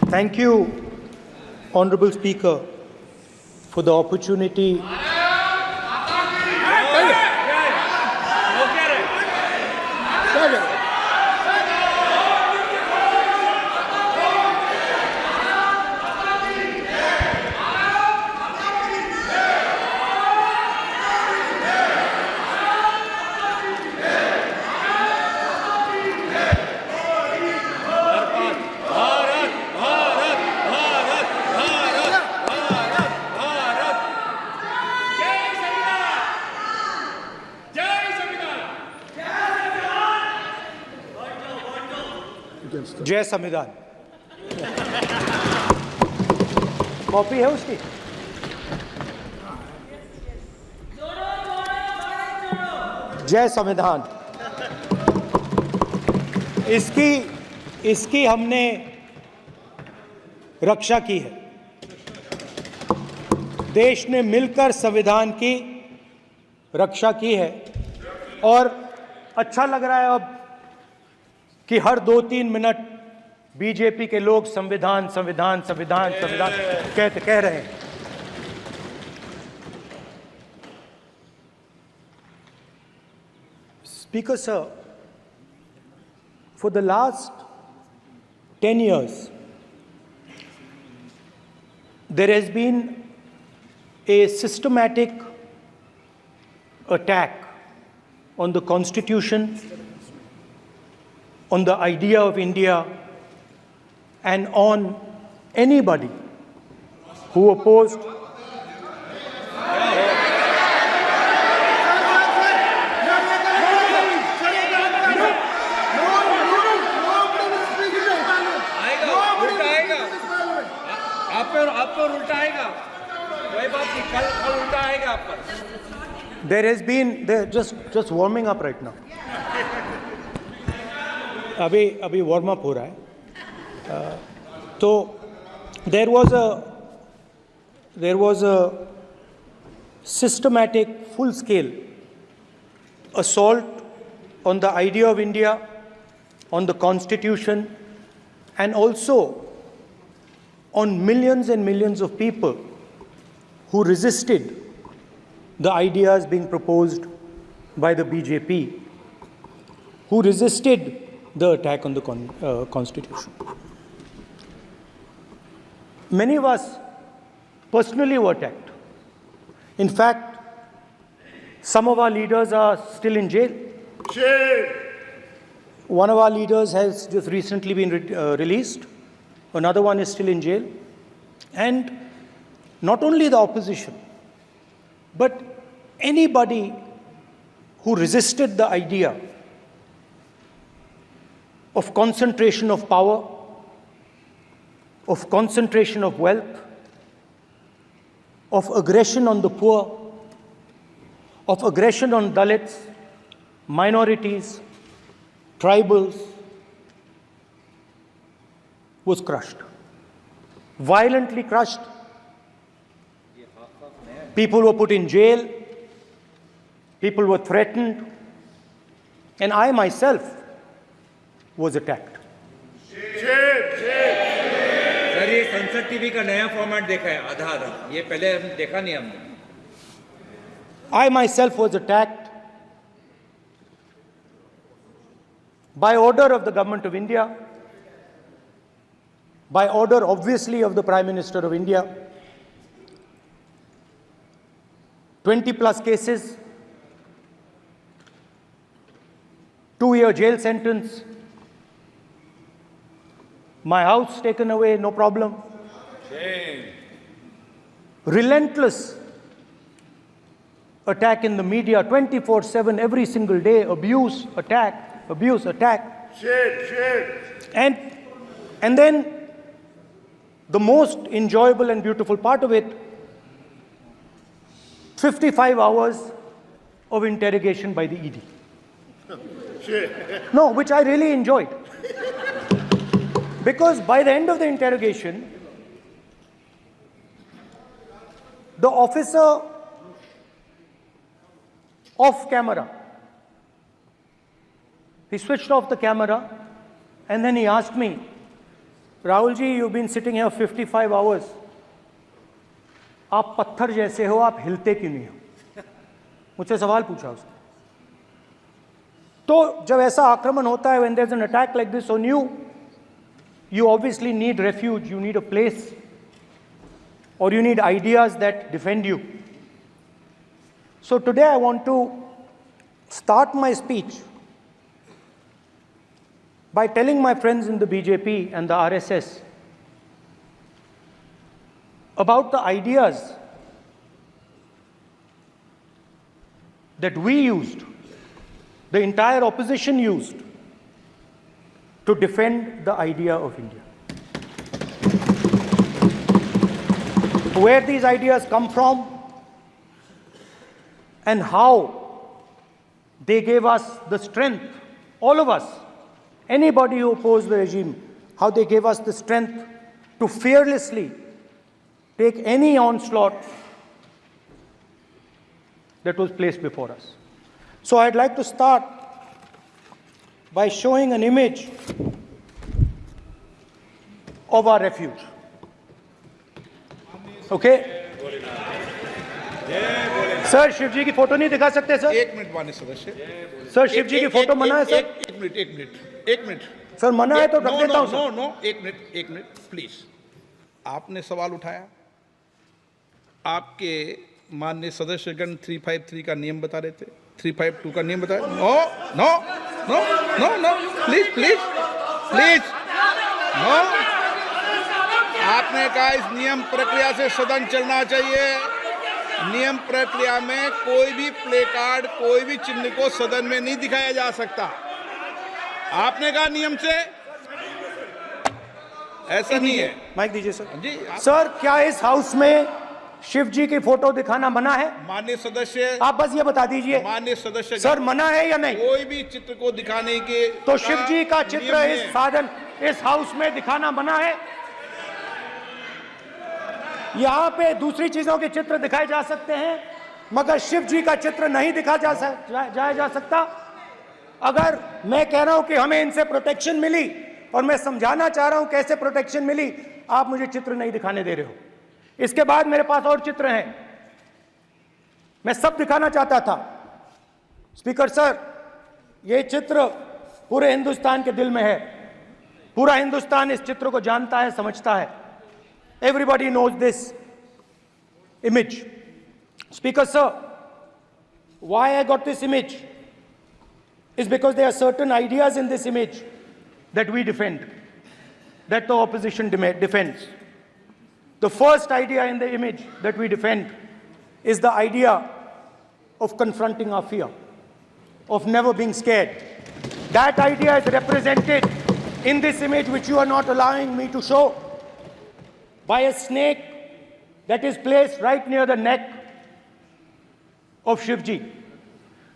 Thank you, Honorable Speaker, for the opportunity. जय संविधान। Copy है उसकी? जय संविधान। इसकी हमने रक्षा की है। देश ने मिलकर संविधान की रक्षा की है और अच्छा लग रहा है अब कि हर 2-3 मिनट बीजेपी के लोग संविधान संविधान संविधान संविधान कह रहे हैं। Speaker sir, for the last 10 years, there has been a systematic attack on the Constitution, on the idea of India, and on anybody who opposed There has been just warming up right now. अभी warm up हो रहा है। तो there was a systematic, full-scale assault on the idea of India, on the Constitution, and also on millions and millions of people who resisted the ideas being proposed by the BJP, who resisted the attack on the Constitution. Many of us personally were attacked. In fact, some of our leaders are still in jail. One of our leaders has just recently been released. Another one is still in jail. And not only the opposition, but anybody who resisted the idea of concentration of power, of concentration of wealth, of aggression on the poor, of aggression on Dalits, minorities, tribals, was crushed, violently crushed. People were put in jail, people were threatened, and I myself was attacked. Sir ये संसद TV का नया format देखा है, आधा ये पहले हम देखा नहीं हमने। I myself was attacked by order of the government of India, by order obviously of the Prime Minister of India. 20+ cases, 2-year jail sentence, my house taken away, no problem. Shame. Relentless attack in the media, 24/7, every single day, abuse, attack, abuse, attack. Shame. And then the most enjoyable and beautiful part of it, 55 hours of interrogation by the ED. No, which I really enjoyed. Because by the end of the interrogation, the officer off camera, he switched off the camera and then he asked me, Rahul ji, you've been sitting here 55 hours. आप पत्थर जैसे हो, आप हिलते क्यों नहीं हो? मुझसे सवाल पूछा उसने. तो जब ऐसा आक्रमण होता है, when there's an attack like this on you, you obviously need refuge, you need a place, or you need ideas that defend you. So today I want to start my speech by telling my friends in the BJP and the RSS about the ideas that we used, the entire opposition used, to defend the idea of India. Where these ideas come from and how they gave us the strength, all of us, anybody who opposed the regime, how they gave us the strength to fearlessly take any onslaught that was placed before us. So I'd like to start by showing an image of our refuge. Okay? Sir, Shiv ji की photo नहीं दिखा सकते sir? एक minute माननीय सदस्य. Sir, Shiv ji की photo मना है सर? एक मिनट. सर मना है तो रख देता हूं सर. नो, एक मिनट प्लीज. आपने सवाल उठाया, आपके माननीय सदस्यगण 353 का नियम बता रहे थे, 352 का नियम बताया. No, please, no. आपने कहा इस नियम प्रक्रिया से सदन चलना चाहिए. नियम प्रक्रिया में कोई भी प्ले कार्ड, कोई भी चिन्ह को सदन में नहीं दिखाया जा सकता. आपने कहा नियम से, ऐसा नहीं है. माइक दीजिए सर. जी सर, क्या इस हाउस में शिव जी की फोटो दिखाना मना है? माननीय सदस्य, आप बस ये बता दीजिए. माननीय सदस्य सर, मना है या नहीं? कोई भी चित्र को दिखाने के तो शिव जी का चित्र नियम इस है. साधन, इस हाउस में दिखाना मना है? यहाँ पे दूसरी चीजों के चित्र दिखाए जा सकते हैं, मगर शिव जी का चित्र नहीं दिखा जा सकता. अगर मैं कह रहा हूं कि हमें इनसे प्रोटेक्शन मिली और मैं समझाना चाह रहा हूं कैसे प्रोटेक्शन मिली, आप मुझे चित्र नहीं दिखाने दे रहे हो. इसके बाद मेरे पास और चित्र हैं, मैं सब दिखाना चाहता था. स्पीकर सर, ये चित्र पूरे हिंदुस्तान के दिल में है. पूरा हिंदुस्तान इस चित्र को जानता है, समझता है. Everybody knows this image. Speaker sir, why I got this image is because there are certain ideas in this image that we defend, that the opposition defends. The first idea in the image that we defend is the idea of confronting our fear, of never being scared. That idea is represented in this image, which you are not allowing me to show, by a snake that is placed right near the neck of Shivji.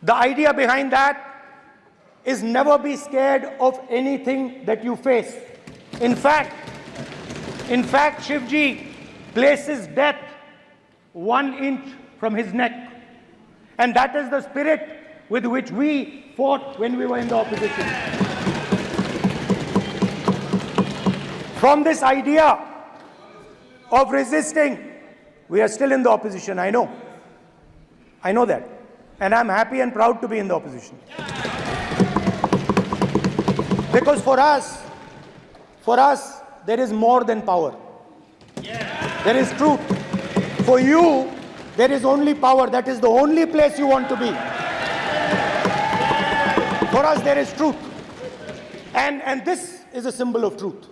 The idea behind that is never be scared of anything that you face. In fact, Shivji places death 1 inch from his neck. And that is the spirit with which we fought when we were in the opposition. From this idea of resisting, we are still in the opposition, I know. I know that. And I'm happy and proud to be in the opposition. Because for us, there is more than power. There is truth. For you, there is only power. That is the only place you want to be. For us, there is truth. And this is a symbol of truth.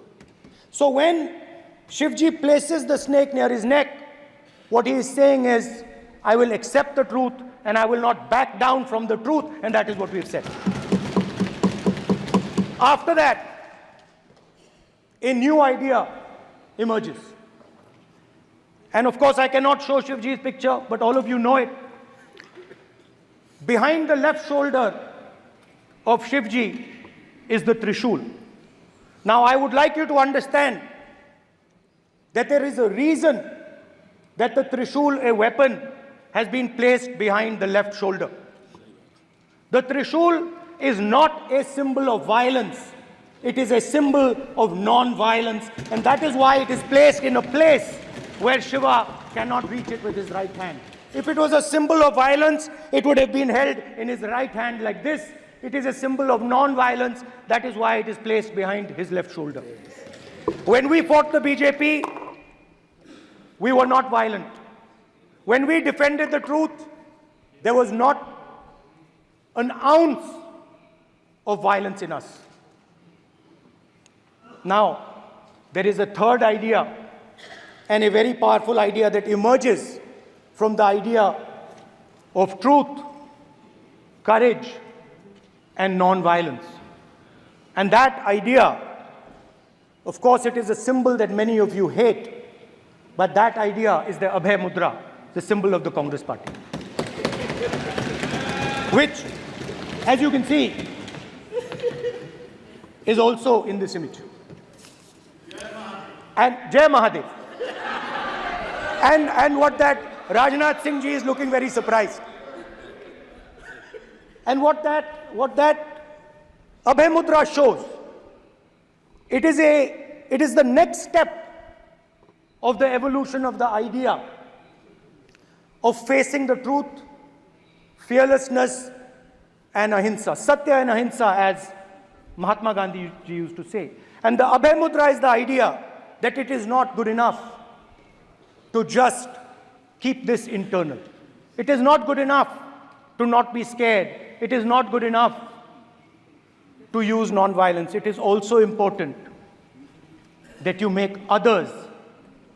So when Shivji places the snake near his neck, what he is saying is, I will accept the truth and I will not back down from the truth, and that is what we have said. After that, a new idea emerges. And of course, I cannot show Shivji's picture, but all of you know it. Behind the left shoulder of Shivji is the Trishul. Now, I would like you to understand that there is a reason that the Trishul, a weapon, has been placed behind the left shoulder. The Trishul is not a symbol of violence. It is a symbol of non-violence, and that is why it is placed in a place where Shiva cannot reach it with his right hand. If it was a symbol of violence, it would have been held in his right hand like this. It is a symbol of non-violence. That is why it is placed behind his left shoulder. When we fought the BJP, we were not violent. When we defended the truth, there was not an ounce of violence in us. Now, there is a third idea, and a very powerful idea that emerges from the idea of truth, courage, and non-violence. And that idea, of course, it is a symbol that many of you hate, but that idea is the Abhay Mudra, the symbol of the Congress Party, which, as you can see, is also in this image. And Jai Mahadev. And what that Rajnath Singh ji is looking very surprised. And what that Abhay Mudra shows, it is the next step of the evolution of the idea of facing the truth, fearlessness, and ahimsa. Satya and ahimsa, as Mahatma Gandhi ji used to say. And the Abhay Mudra is the idea that it is not good enough to just keep this internal. It is not good enough to not be scared. It is not good enough to use non-violence. It is also important that you make others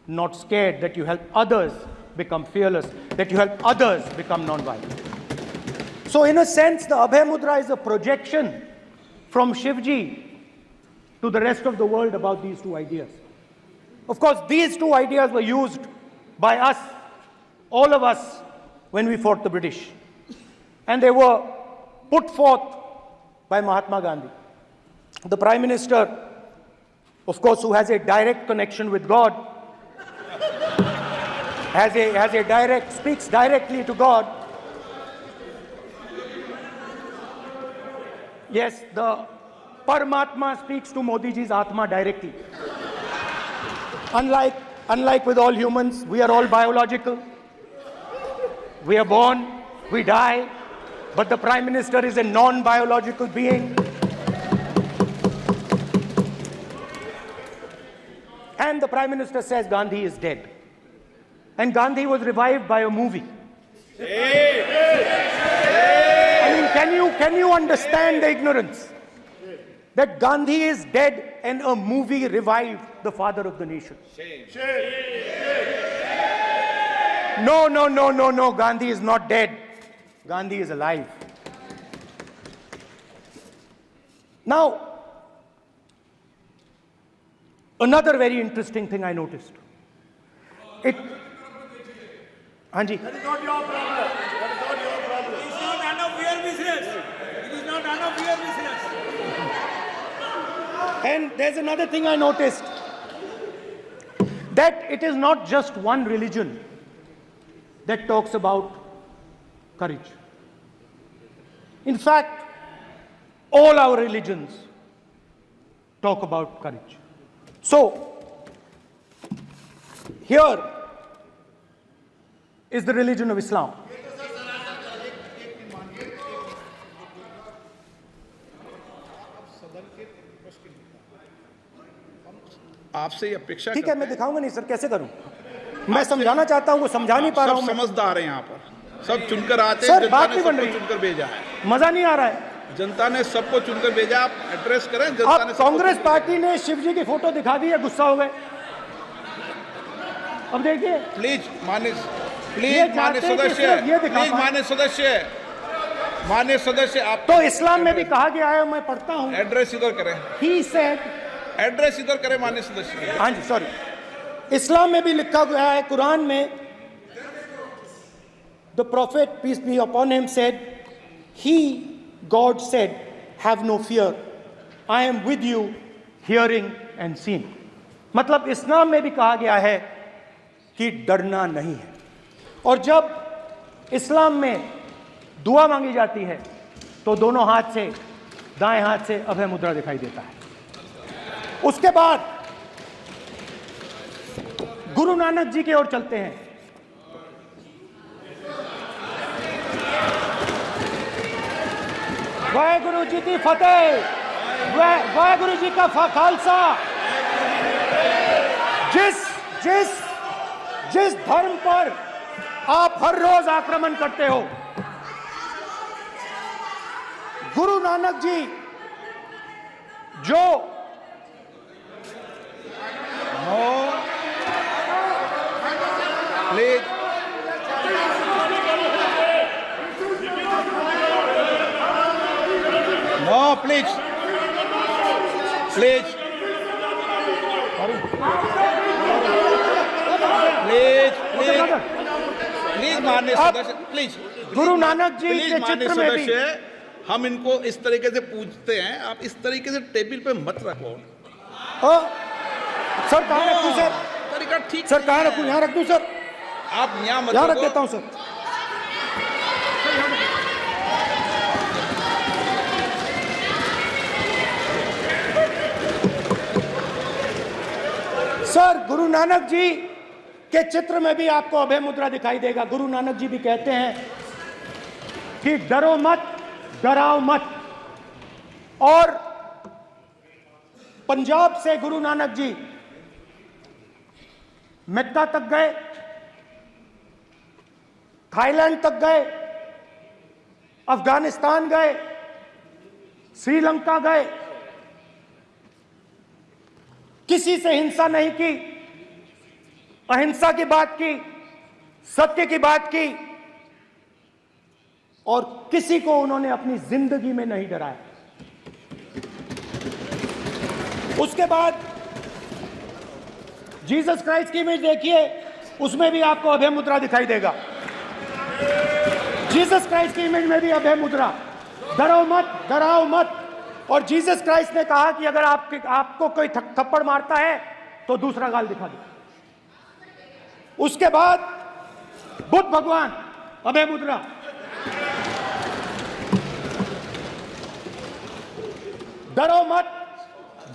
not scared, that you help others become fearless, that you help others become non-violent. So in a sense, the Abhay Mudra is a projection from Shivji to the rest of the world about these two ideas. Of course, these two ideas were used by us, all of us, when we fought the British. And they were put forth by Mahatma Gandhi. The Prime Minister, of course, who has a direct connection with God, speaks directly to God. Yes, the Paramatma speaks to Modi ji's Atma directly. Unlike with all humans, we are all biological. We are born, we die, but the Prime Minister is a non-biological being. And the Prime Minister says Gandhi is dead. And Gandhi was revived by a movie. I mean, can you understand the ignorance? That Gandhi is dead and a movie revived the father of the nation. No, Gandhi is not dead. Gandhi is alive. Now, another very interesting thing I noticed. Hanji. That is not your problem. That is not your problem. It is not none of your business. It is not none of your business. And there's another thing I noticed, that it is not just one religion that talks about courage. In fact, all our religions talk about courage. So, here is the religion of Islam. आपसे ये अपेक्षा ठीक है, मैं दिखाऊंगा नहीं sir, कैसे करूं? मैं समझाना चाहता हूं, वो समझा नहीं पा रहा हूं। सब समझदार हैं यहाँ पर, सब चुनकर आते हैं। सर, जनता बात ने नहीं बन सबको रही। चुनकर भेजा है। मजा नहीं आ रहा है। जनता ने सबको चुनकर भेजा, आप एड्रेस करें। जनता अब ने सबको कांग्रेस चुनकर पार्टी ने शिवजी की फोटो दिखा दी है, गुस्सा हो गए। अब देखिए, प्लीज मान्य चाहते हैं कि सदस्य, सिर्फ ये दिखा प्लीज पाएं। मान्य सदस्य आप तो इस्लाम में भी कहा गया है, मैं पढ़ता हूं। एड्रेस इधर करें, He said, एड्रेस इधर करें मान्य सदस्य। हाँ जी, सॉरी, इस्लाम में भी लिखा गया है, कुरान में, the prophet, peace be upon him, said, God said, have no fear, I am with you, hearing and seeing. मतलब इस्लाम में भी कहा गया है कि डरना नहीं है। और जब इस्लाम में दुआ मांगी जाती है तो दोनों हाथ से, दाएं हाथ से अभय मुद्रा दिखाई देता है। उसके बाद गुरु नानक जी की ओर चलते हैं। वाहेगुरु जी की फतेह, वाहेगुरु जी का खालसा। जिस धर्म पर आप हर रोज आक्रमण करते हो, गुरु नानक जी जो please no, please please please please please माननीय सदस्य, please Guru Nanak ji please के माननीय चित्र में भी सदस्य, हम इनको इस तरीके से पूछते हैं, आप इस तरीके से टेबल पे मत रखो। सर कहाँ रखूं सर? तरीका ठीक सर कहाँ नहीं रखूं? है। यहाँ रख दूं सर? आप यहाँ मत यहाँ रख रखो। देता हूं सर। सर गुरु नानक जी के चित्र में भी आपको अभय मुद्रा दिखाई देगा। गुरु नानक जी भी कहते हैं कि डरो मत, डराओ मत। और पंजाब से गुरु नानक जी मेक्का तक गए, थाईलैंड तक गए, अफगानिस्तान गए, श्रीलंका गए, किसी से हिंसा नहीं की, अहिंसा की बात की, सत्य की बात की, और किसी को उन्होंने अपनी जिंदगी में नहीं डराया। उसके बाद जीसस क्राइस्ट की इमेज देखिए, उसमें भी आपको अभय मुद्रा दिखाई देगा। जीसस क्राइस्ट की इमेज में भी अभय मुद्रा, डरो मत, डराओ मत। और जीसस क्राइस्ट ने कहा कि अगर आपको कोई थप्पड़ मारता है तो दूसरा गाल दिखा दो। उसके बाद बुद्ध भगवान, अभय मुद्रा। डरो मत,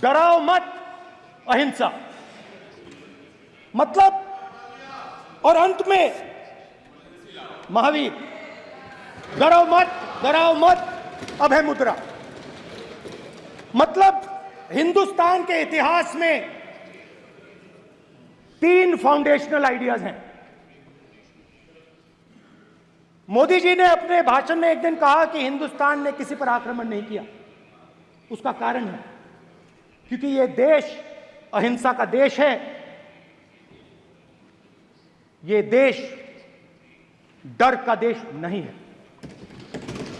डराओ मत, अहिंसा। मतलब, और अंत में महावीर, डरो मत, डराओ मत, अभय मुद्रा। मतलब हिंदुस्तान के इतिहास में 3 फाउंडेशनल आइडियाज हैं। मोदी जी ने अपने भाषण में एक दिन कहा कि हिंदुस्तान ने किसी पर आक्रमण नहीं किया। उसका कारण है क्योंकि यह देश अहिंसा का देश है। यह देश डर का देश नहीं है।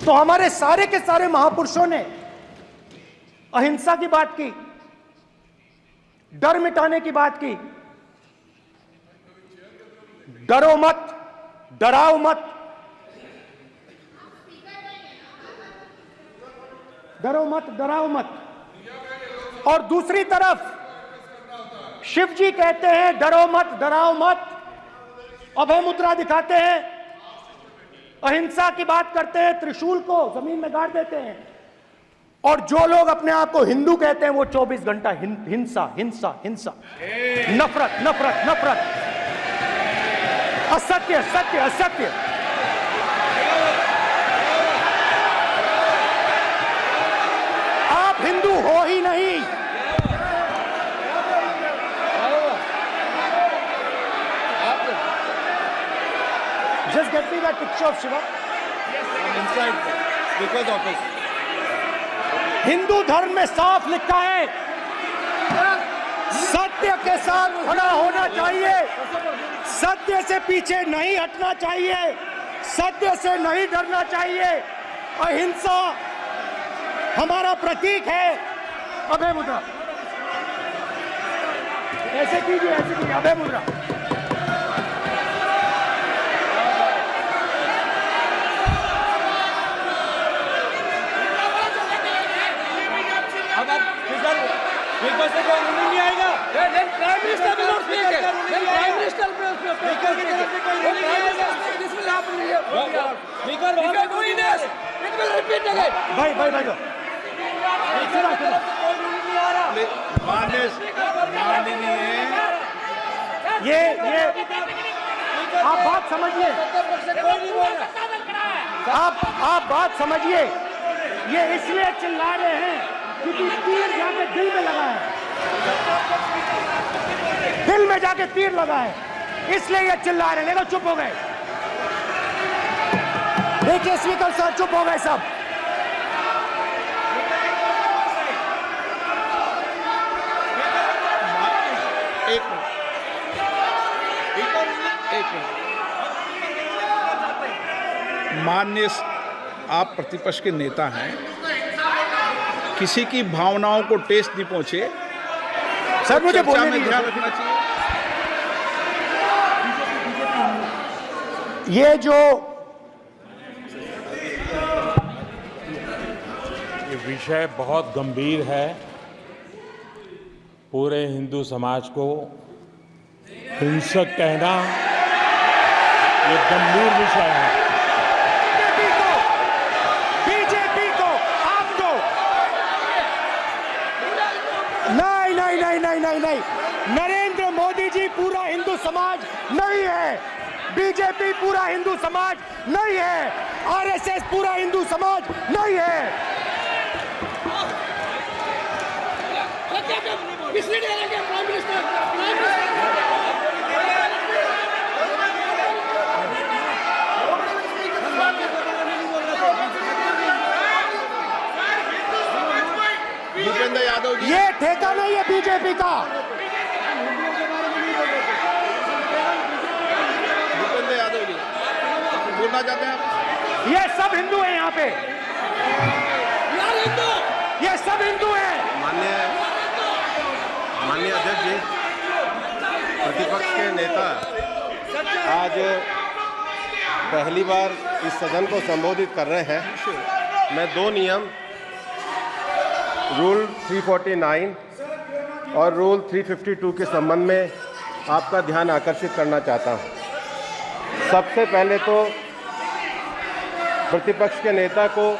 तो हमारे सारे के सारे महापुरुषों ने अहिंसा की बात की, डर मिटाने की बात की। डरो मत, डराओ मत, डरो मत, डराओ मत। और दूसरी तरफ शिव जी कहते हैं डरो मत, डराओ मत, अभय मुद्रा दिखाते हैं, अहिंसा की बात करते हैं, त्रिशूल को जमीन में गाड़ देते हैं। और जो लोग अपने आप को हिंदू कहते हैं वो 24 घंटा हिंसा, हिंसा, हिंसा, नफरत, नफरत, नफरत, असत्य, सत्य, असत्य। आप हिंदू हो ही नहीं। Just get me that picture of Shiva. inside speaker's office. Hindu धर्म में साफ लिखा है, सत्य के साथ खड़ा होना चाहिए, सत्य से पीछे नहीं हटना चाहिए, सत्य से नहीं डरना चाहिए। अहिंसा हमारा प्रतीक है। अभय मुद्रा ऐसे कीजिए, ऐसे कीजिए, अभय मुद्रा। स्पीकर से कोई रूलिंग नहीं आएगा। Prime Minister will not speak. Then Prime Minister will speak. Speaker की तरफ से कोई रूलिंग नहीं आएगा। This will happen here. Speaker If you are doing this, it will repeat again. भाई भाई भाई स्पीकर की तरफ से कोई रूलिंग नहीं आ रहा। ये आप बात समझिए, आप बात समझिए। ये इसलिए चिल्ला रहे हैं क्योंकि तीर जाके दिल में लगा है, दिल में जाके तीर लगा है, इसलिए ये चिल्ला रहे हैं। नहीं तो चुप हो गए। देखिए स्पीकर साहब चुप हो गए सब। एक मिनट। माननीय, आप प्रतिपक्ष के नेता हैं, किसी की भावनाओं को ठेस नहीं पहुंचे। सर मुझे चर्चा बोलने में दीजिए। ध्यान रखना चाहिए। ये विषय बहुत गंभीर है। पूरे हिंदू समाज को हिंसक कहना ये गंभीर विषय है। बीजेपी को आपको नहीं, नरेंद्र मोदी जी पूरा हिंदू समाज नहीं है, बीजेपी पूरा हिंदू समाज नहीं है, आरएसएस पूरा हिंदू समाज नहीं है। भूपेंद्र यादव जी, ये ठेका नहीं है बीजेपी का। भूपेंद्र यादव जी बोलना चाहते हैं आप? ये सब हिंदू हैं यहाँ पे, ये सब हिंदू हैं। माननीय अध्यक्ष जी, प्रतिपक्ष के नेता आज पहली बार इस सदन को संबोधित कर रहे हैं। मैं दो नियम, रूल 349 और रूल 352 के संबंध में आपका ध्यान आकर्षित करना चाहता हूं। सबसे पहले तो प्रतिपक्ष के नेता को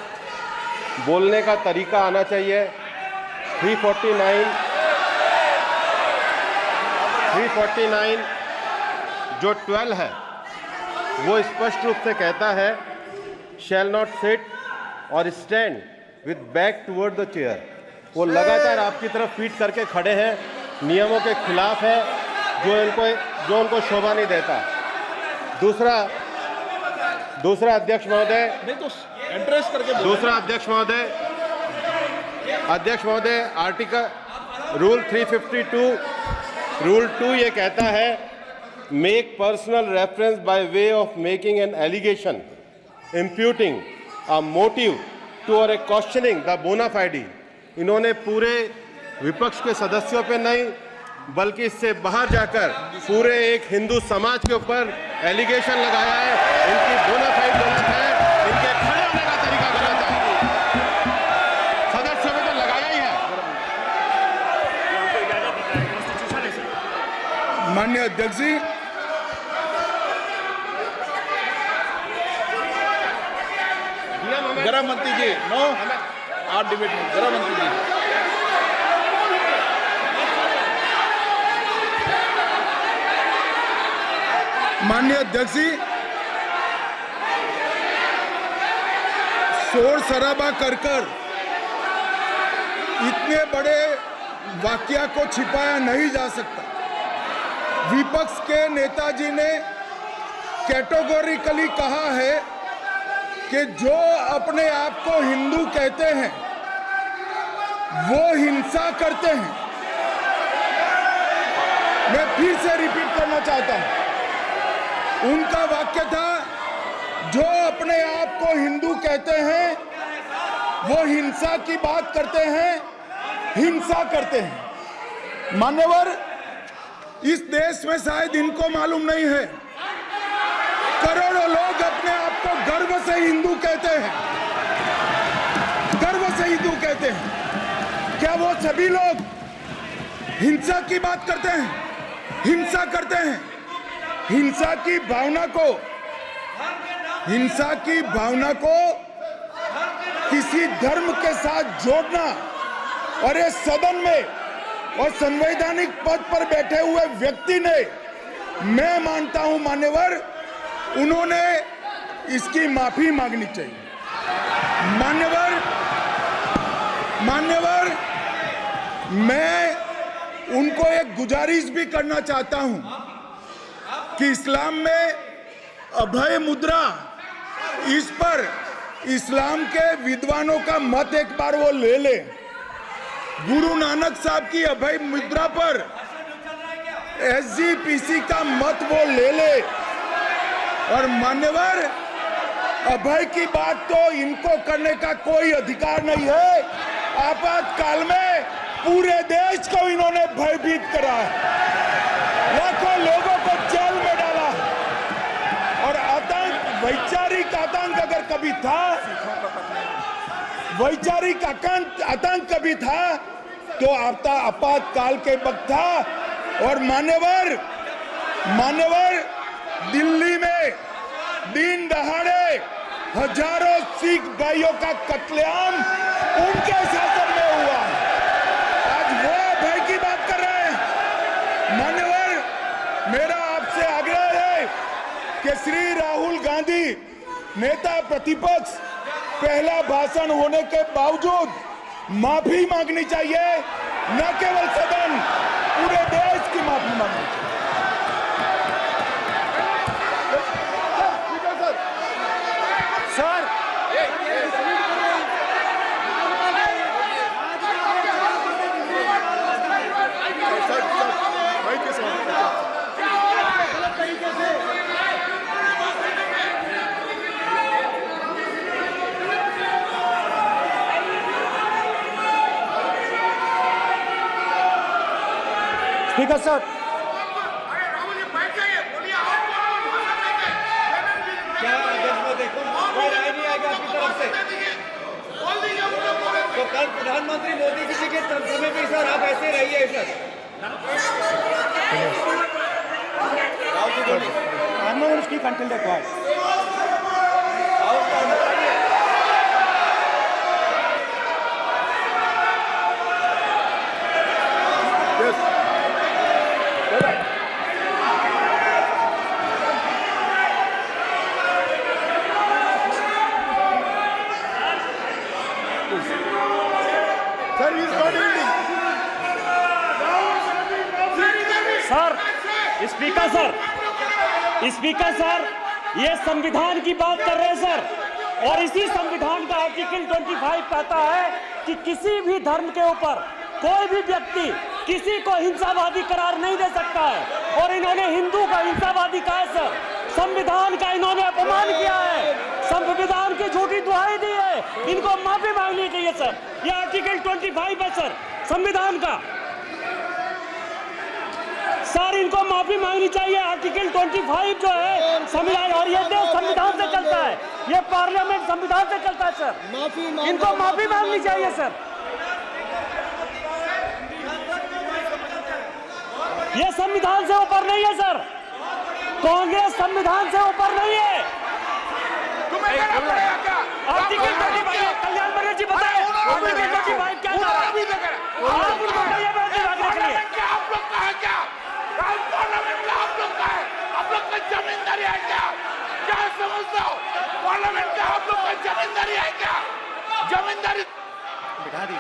बोलने का तरीका आना चाहिए। 349 जो 12 है वो स्पष्ट रूप से कहता है शैल नॉट सिट और stand with back toward the chair. वो लगातार आपकी तरफ पीठ करके खड़े हैं, नियमों के खिलाफ है, जो उनको शोभा नहीं देता। दूसरा अध्यक्ष महोदय, नहीं तो एड्रेस करके बोलो। दूसरा अध्यक्ष महोदय आर्टिकल रूल 352 रूल 2 ये कहता है make personal reference by way of making an allegation imputing a motive to or a questioning the बोना फाइडी। इन्होंने पूरे विपक्ष के सदस्यों पे नहीं बल्कि इससे बाहर जाकर पूरे एक हिंदू समाज के ऊपर एलिगेशन लगाया है। इनकी बोना फाइड गलत है, इनके खड़े होने का तरीका गलत है। सदस्यों में तो लगाया ही है। माननीय अध्यक्ष जी, गृह मंत्री जी, नो आप डिबेट में। गृह मंत्री जी, माननीय अध्यक्ष जी, शोर शराबा कर इतने बड़े वाकया को छिपाया नहीं जा सकता। विपक्ष के नेताजी ने कैटेगोरिकली कहा है कि जो अपने आप को हिंदू कहते हैं वो हिंसा करते हैं। मैं फिर से रिपीट करना चाहता हूं, उनका वाक्य था जो अपने आप को हिंदू कहते हैं वो हिंसा की बात करते हैं, हिंसा करते हैं। मान्यवर, इस देश में शायद इनको मालूम नहीं है, करोड़ों लोग अपने आप को गर्व से हिंदू कहते हैं, गर्व से हिंदू कहते हैं। क्या वो सभी लोग हिंसा की बात करते हैं, हिंसा करते हैं? हिंसा की भावना को किसी धर्म के साथ जोड़ना और इस सदन में और संवैधानिक पद पर बैठे हुए व्यक्ति ने, मैं मानता हूं मान्यवर, उन्होंने इसकी माफी मांगनी चाहिए। मान्यवर, मैं उनको एक गुजारिश भी करना चाहता हूं कि इस्लाम में अभय मुद्रा, इस पर इस्लाम के विद्वानों का मत एक बार वो ले ले। गुरु नानक साहब की अभय मुद्रा पर SGPC का मत वो ले ले। और मान्यवर, अभय की बात तो इनको करने का कोई अधिकार नहीं है। आपातकाल में पूरे देश को इन्होंने भयभीत करा है, लाखों लोगों को जेल में डाला। और आतंक, वैचारिक आतंक अगर कभी था, वैचारिक आतंक कभी था तो आपातकाल के वक्त था। और मान्यवर, दिल्ली में दिन दहाड़े हजारों सिख भाइयों का कत्लेआम उनके शासन में हुआ। आज वो भय की बात कर रहे हैं। मान्यवर, मेरा आपसे आग्रह है कि श्री राहुल गांधी, नेता प्रतिपक्ष, पहला भाषण होने के बावजूद माफी मांगनी चाहिए। न केवल सदन, पूरे देश की माफी मांगनी चाहिए। सर, स्पीकर सर, क्या देखो कोई राय नहीं आएगा आपकी तरफ से, तो कल प्रधानमंत्री मोदी जी के समय पे सर आप ऐसे रहिए sir. I'm not going to speak until they're quiet. Sir, speaker sir, ये संविधान की बात कर रहे हैं सर, और इसी संविधान का आर्टिकल 25 कहता है कि किसी भी धर्म के ऊपर कोई भी व्यक्ति किसी को हिंसावादी करार नहीं दे सकता है। और इन्होंने हिंदू का हिंसावादी कहा है सर। संविधान का इन्होंने अपमान किया है, संविधान की झूठी दुहाई दी है। इनको माफी मांगनी चाहिए सर। ये आर्टिकल 25 है सर संविधान का। सर, इनको माफी मांगनी चाहिए। आर्टिकल 25 जो है संविधान, और ये देश संविधान से चलता है, ये पार्लियामेंट संविधान से चलता है सर। इनको माफी मांगनी चाहिए सर। ये संविधान से ऊपर नहीं है सर। कांग्रेस संविधान से ऊपर नहीं है। आर्टिकल 25, कल्याण बनर्जी जी बताए आर्टिकल 25 क्या था? आप उनको बताइए। आप लोग का जमींदारी है क्या? क्या समझते हो? पार्लियामेंट का आप लोग का जमींदारी है क्या? जमींदारी बिठा दी।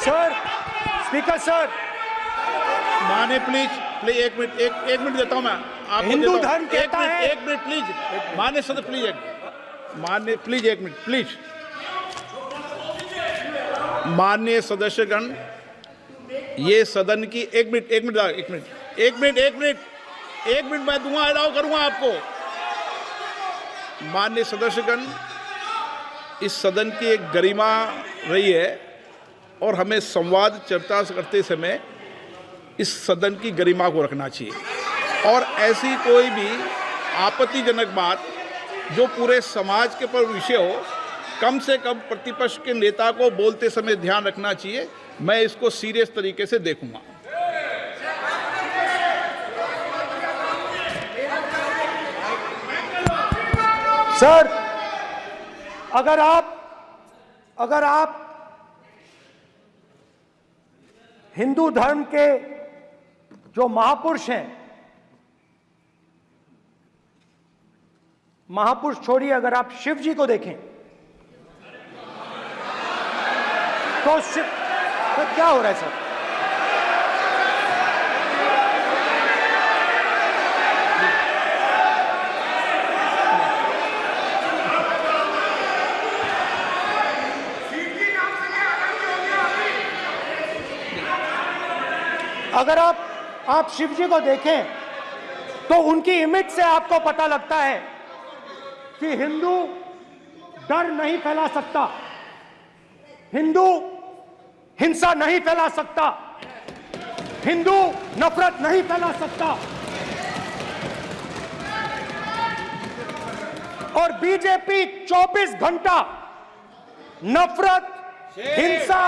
सर, स्पीकर सर, माने प्लीज एक मिनट देता हूं मैं आपको। हिंदू धर्म कहता है। एक मिनट प्लीज, माने सदस्य प्लीज एक मिनट प्लीज। माननीय सदस्यगण, ये सदन की एक मिनट मैं दूंगा, अलाउ करूंगा आपको। माननीय सदस्यगण, इस सदन की एक गरिमा रही है और हमें संवाद चर्चा करते समय इस सदन की गरिमा को रखना चाहिए। और ऐसी कोई भी आपत्तिजनक बात जो पूरे समाज के पर विषय हो, कम से कम प्रतिपक्ष के नेता को बोलते समय ध्यान रखना चाहिए। मैं इसको सीरियस तरीके से देखूंगा। सर, अगर आप हिंदू धर्म के जो महापुरुष हैं, महापुरुष छोड़िए, अगर आप शिव जी को देखें तो क्या हो रहा है सर? अगर आप शिव जी को देखें तो उनकी इमेज से आपको पता लगता है कि हिंदू डर नहीं फैला सकता, हिंदू हिंसा नहीं फैला सकता, हिंदू नफरत नहीं फैला सकता। और बीजेपी 24 घंटा नफरत, हिंसा,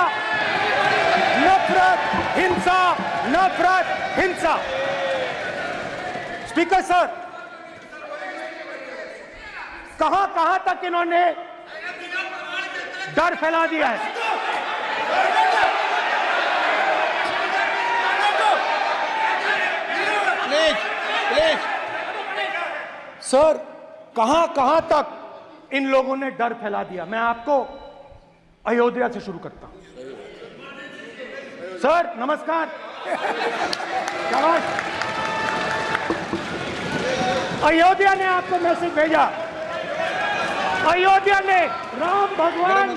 नफरत, हिंसा, नफरत, हिंसा। स्पीकर सर, कहां तक इन्होंने डर फैला दिया है? प्लीज सर, कहां तक इन लोगों ने डर फैला दिया? मैं आपको अयोध्या से शुरू करता हूं। सर नमस्कार, शाबाश। अयोध्या ने आपको मैसेज भेजा, अयोध्या ने राम भगवान।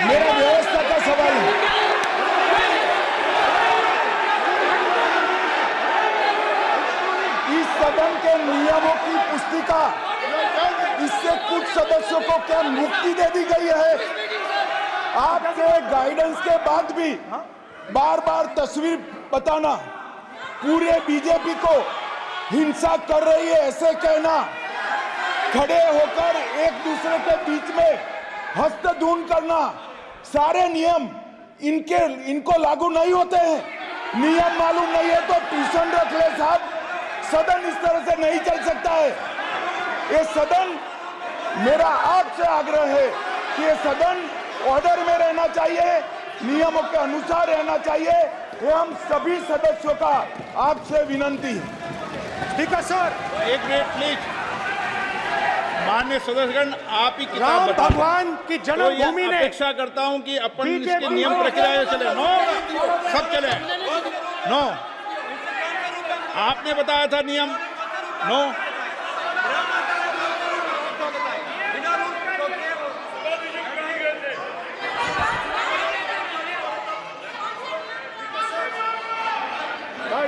मेरा व्यवस्था का सवाल है। इस सदन के नियमों की पुस्तिका, इससे कुछ सदस्यों को क्या मुक्ति दे दी गई है? आपके गाइडेंस के बाद भी बार बार तस्वीर बताना, पूरे बीजेपी को हिंसा कर रही है ऐसे कहना, खड़े होकर एक दूसरे के बीच में हस्तधून करना, सारे नियम इनको लागू नहीं होते हैं। नियम मालूम नहीं है तो ट्यूशन रख ले साहब, सदन इस तरह से नहीं चल सकता है। ये सदन, मेरा आपसे आग्रह है कि ये सदन ऑर्डर में रहना चाहिए, नियमों के अनुसार रहना चाहिए। ये हम सभी सदस्यों का आपसे विनंती है। स्पीकर सर, एक मिनट प्लीज। माननीय सदस्यगण, आप ही किताब राम बताएं। भगवान की जन्मभूमि ने, अपेक्षा करता हूं कि अपन इसके नियम प्रक्रिया चले। नो, सब चले। नो, आपने बताया था नियम। नो,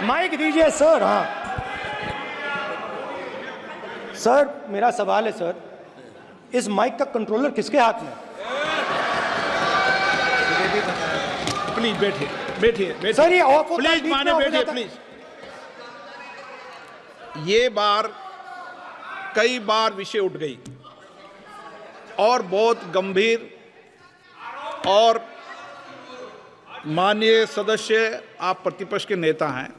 माइक दीजिए सर। हाँ सर, मेरा सवाल है सर, इस माइक का कंट्रोलर किसके हाथ में? प्लीज बैठिए सर ये ऑफ होता है, प्लीज बीच में माने हो बैठिए जाता है। प्लीज। ये बार कई बार विषय उठ गई और बहुत गंभीर, और माननीय सदस्य, आप प्रतिपक्ष के नेता हैं,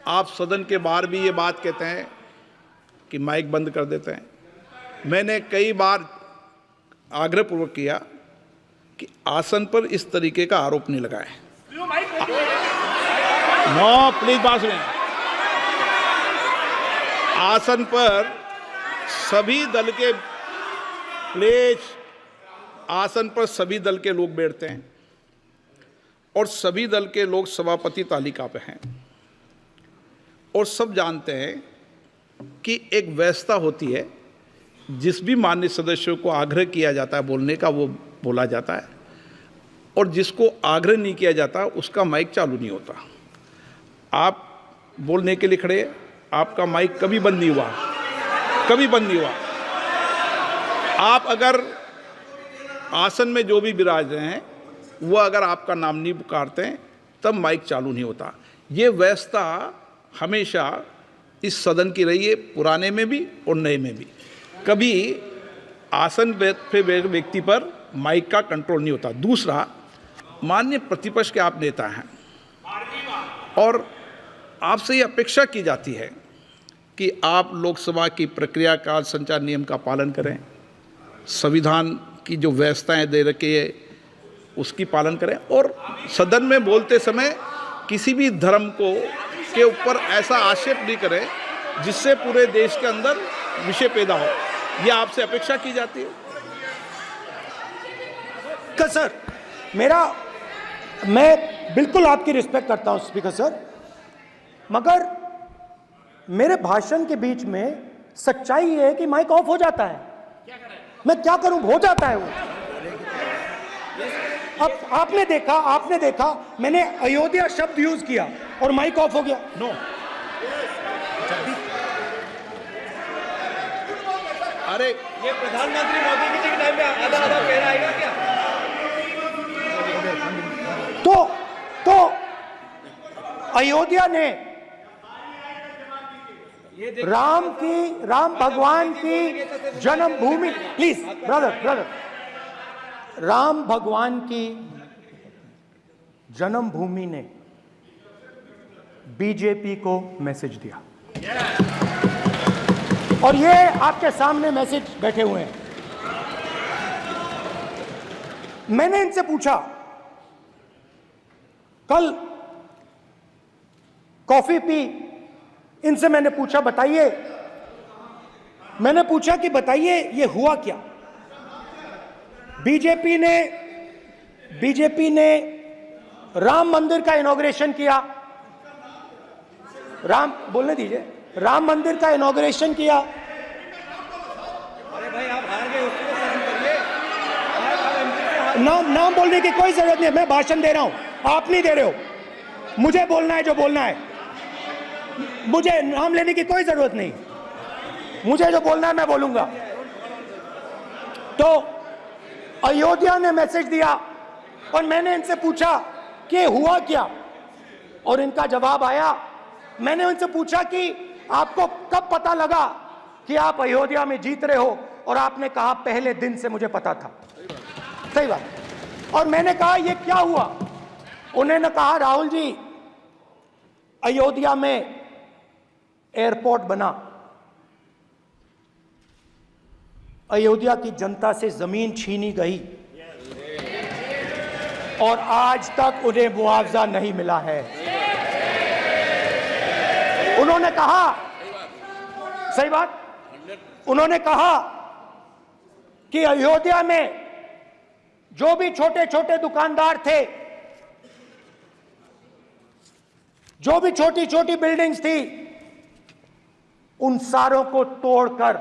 आप सदन के बाहर भी ये बात कहते हैं कि माइक बंद कर देते हैं। मैंने कई बार आग्रहपूर्वक किया कि आसन पर इस तरीके का आरोप नहीं लगाएं। नो प्लीज, बात सुनिए। आसन पर सभी दल के, प्लीज, आसन पर सभी दल के लोग बैठते हैं और सभी दल के लोग सभापति तालिका पे हैं, और सब जानते हैं कि एक व्यवस्था होती है, जिस भी माननीय सदस्यों को आग्रह किया जाता है बोलने का वो बोला जाता है, और जिसको आग्रह नहीं किया जाता उसका माइक चालू नहीं होता। आप बोलने के लिए खड़े, आपका माइक कभी बंद नहीं हुआ, कभी बंद नहीं हुआ। आप अगर आसन में जो भी विराज रहे हैं वो अगर आपका नाम नहीं पुकारते हैं तब माइक चालू नहीं होता। ये व्यवस्था हमेशा इस सदन की रही है, पुराने में भी और नए में भी। कभी आसन पे व्यक्ति पर माइक का कंट्रोल नहीं होता। दूसरा, माननीय प्रतिपक्ष के आप नेता हैं और आपसे ये अपेक्षा की जाती है कि आप लोकसभा की प्रक्रिया का संचार नियम का पालन करें, संविधान की जो व्यवस्थाएं दे रखी है उसकी पालन करें, और सदन में बोलते समय किसी भी धर्म को के ऊपर ऐसा आक्षेप नहीं करें जिससे पूरे देश के अंदर विषय पैदा हो। यह आपसे अपेक्षा की जाती है। सर, मैं बिल्कुल आपकी रिस्पेक्ट करता हूं स्पीकर सर, मगर मेरे भाषण के बीच में सच्चाई ये है कि माइक ऑफ हो जाता है। मैं क्या करूं, हो जाता है वो। अब आपने देखा मैंने अयोध्या शब्द यूज किया और माइक ऑफ हो गया। नो, अरे ये प्रधानमंत्री मोदी जी के टाइम में आधा आधा कह आएगा क्या? तो अयोध्या ने राम भगवान की जन्मभूमि, प्लीज ब्रदर, राम भगवान की जन्मभूमि ने बीजेपी को मैसेज दिया, और ये आपके सामने मैसेज बैठे हुए हैं। मैंने इनसे पूछा, कल कॉफी पी, इनसे मैंने पूछा कि बताइए ये हुआ क्या। बीजेपी ने राम मंदिर का इनॉग्रेशन किया, बोलने दीजिए, राम मंदिर का इनॉग्रेशन किया। अरे भाई आप हार गए, उसको सहन करिए। नाम बोलने की कोई जरूरत नहीं है, मैं भाषण दे रहा हूं, आप नहीं दे रहे हो। मुझे बोलना है जो बोलना है, मुझे नाम लेने की कोई जरूरत नहीं, मुझे जो बोलना है मैं बोलूंगा। तो अयोध्या ने मैसेज दिया और मैंने इनसे पूछा कि हुआ क्या, और इनका जवाब आया। मैंने उनसे पूछा कि आपको कब पता लगा कि आप अयोध्या में जीत रहे हो, और आपने कहा पहले दिन से मुझे पता था। सही बात। और मैंने कहा ये क्या हुआ, उन्होंने कहा राहुल जी अयोध्या में एयरपोर्ट बना, अयोध्या की जनता से जमीन छीनी गई और आज तक उन्हें मुआवजा नहीं मिला है। उन्होंने कहा, सही बात, उन्होंने कहा कि अयोध्या में जो भी छोटे छोटे दुकानदार थे, जो भी छोटी छोटी बिल्डिंग्स थी, उन सारों को तोड़कर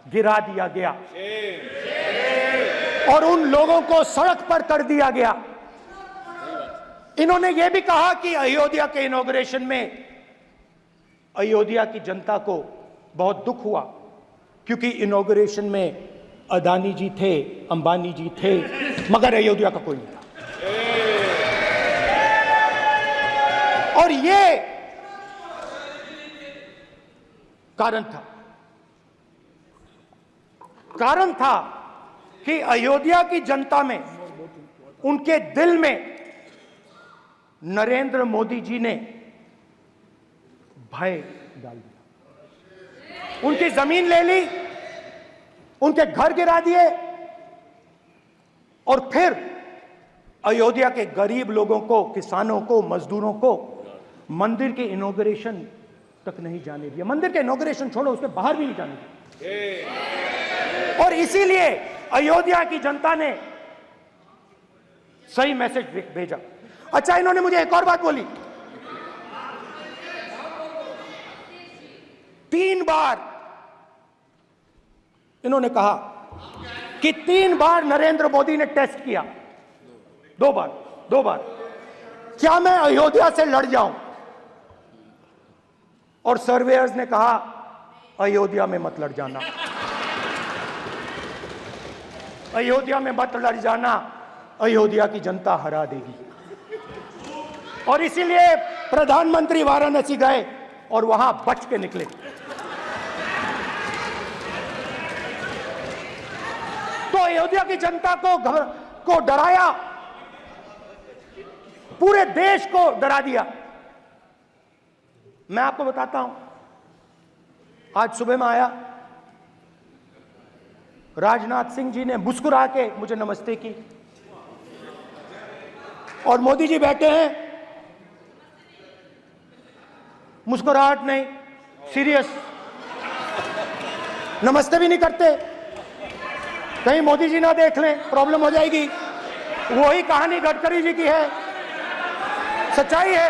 गिरा दिया गया और उन लोगों को सड़क पर कर दिया गया। इन्होंने यह भी कहा कि अयोध्या के इनॉग्रेशन में अयोध्या की जनता को बहुत दुख हुआ, क्योंकि इनॉग्रेशन में अदानी जी थे, अंबानी जी थे, मगर अयोध्या का कोई नहीं था। और ये कारण था कि अयोध्या की जनता में, उनके दिल में नरेंद्र मोदी जी ने भय डाल दिया। उनकी जमीन ले ली, उनके घर गिरा दिए, और फिर अयोध्या के गरीब लोगों को, किसानों को, मजदूरों को मंदिर के इनॉग्रेशन तक नहीं जाने दिया। मंदिर के इनॉग्रेशन छोड़ो, उसके बाहर भी नहीं जाने दिया। और इसीलिए अयोध्या की जनता ने सही मैसेज भेजा। अच्छा, इन्होंने मुझे एक और बात बोली, 3 बार इन्होंने कहा कि 3 बार नरेंद्र मोदी ने टेस्ट किया, 2 बार क्या मैं अयोध्या से लड़ जाऊं, और सर्वेयर्स ने कहा अयोध्या में मत लड़ जाना, अयोध्या में मत लड़ जाना, अयोध्या की जनता हरा देगी। और इसीलिए प्रधानमंत्री वाराणसी गए और वहां बच के निकले। तो अयोध्या की जनता को डराया, पूरे देश को डरा दिया। मैं आपको बताता हूं, आज सुबह में आया, राजनाथ सिंह जी ने मुस्कुरा के मुझे नमस्ते की, और मोदी जी बैठे हैं, मुस्कुराहट नहीं, सीरियस, नमस्ते भी नहीं करते। कहीं मोदी जी ना देख लें, प्रॉब्लम हो जाएगी। वही कहानी गडकरी जी की है, सच्चाई है।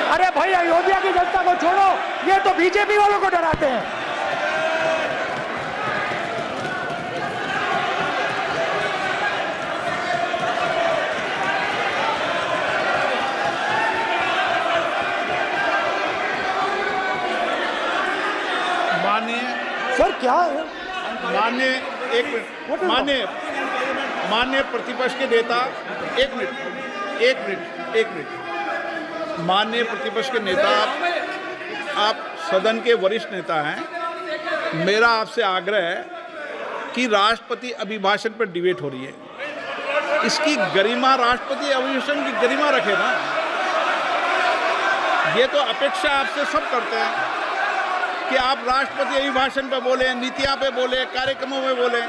अरे भाई, अयोध्या की जनता को छोड़ो, ये तो बीजेपी वालों को डराते हैं। सर क्या है? माननीय एक मिनट, माननीय प्रतिपक्ष के नेता, एक मिनट, माननीय प्रतिपक्ष के नेता, आप सदन के वरिष्ठ नेता हैं। मेरा आपसे आग्रह है कि राष्ट्रपति अभिभाषण पर डिबेट हो रही है, इसकी गरिमा, राष्ट्रपति अभिभाषण की गरिमा रखे ना। ये तो अपेक्षा आपसे सब करते हैं कि आप राष्ट्रपति अभिभाषण पे बोले, नीतियां पे बोले, कार्यक्रमों में बोले।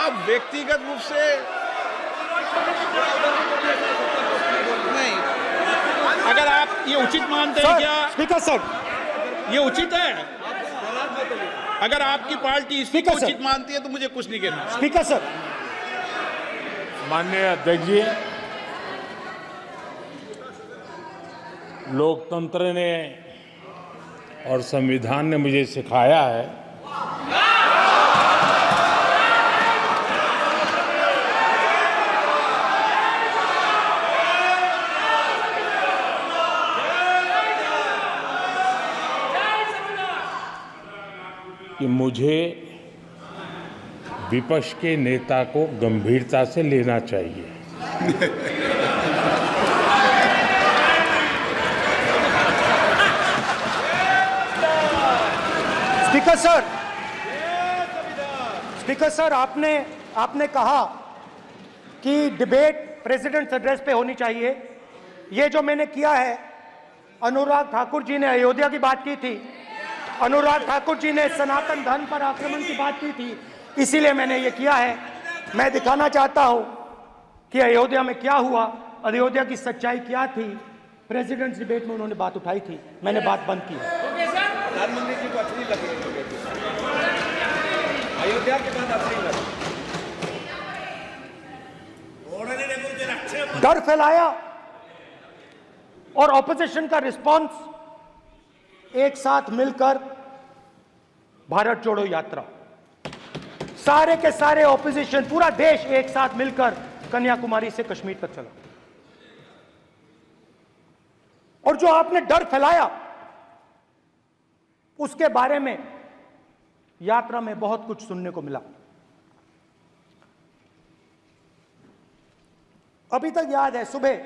अब व्यक्तिगत रूप से नहीं, अगर आप ये उचित मानते हैं क्या? स्पीकर सर, ये उचित है? अगर आपकी पार्टी इसको उचित मानती है तो मुझे कुछ नहीं कहना। स्पीकर सर, माननीय अध्यक्ष जी, लोकतंत्र ने और संविधान ने मुझे सिखाया है कि मुझे विपक्ष के नेता को गंभीरता से लेना चाहिए। स्पीकर सर, आपने कहा कि डिबेट प्रेसिडेंट्स एड्रेस पे होनी चाहिए। ये जो मैंने किया है, अनुराग ठाकुर जी ने अयोध्या की बात की थी, अनुराग ठाकुर जी ने सनातन धर्म पर आक्रमण की बात की थी, इसीलिए मैंने ये किया है। मैं दिखाना चाहता हूं कि अयोध्या में क्या हुआ, अयोध्या की सच्चाई क्या थी। प्रेसिडेंट्स डिबेट में उन्होंने बात उठाई थी, मैंने बात बंद की है। प्रधानमंत्री जी को अच्छी लगी अयोध्या के बाद अच्छी लगी, डर फैलाया और ऑपोजिशन का रिस्पांस एक साथ मिलकर भारत जोड़ो यात्रा, सारे के सारे ऑपोजिशन, पूरा देश एक साथ मिलकर कन्याकुमारी से कश्मीर तक चला। और जो आपने डर फैलाया उसके बारे में यात्रा में बहुत कुछ सुनने को मिला। अभी तक याद है, सुबह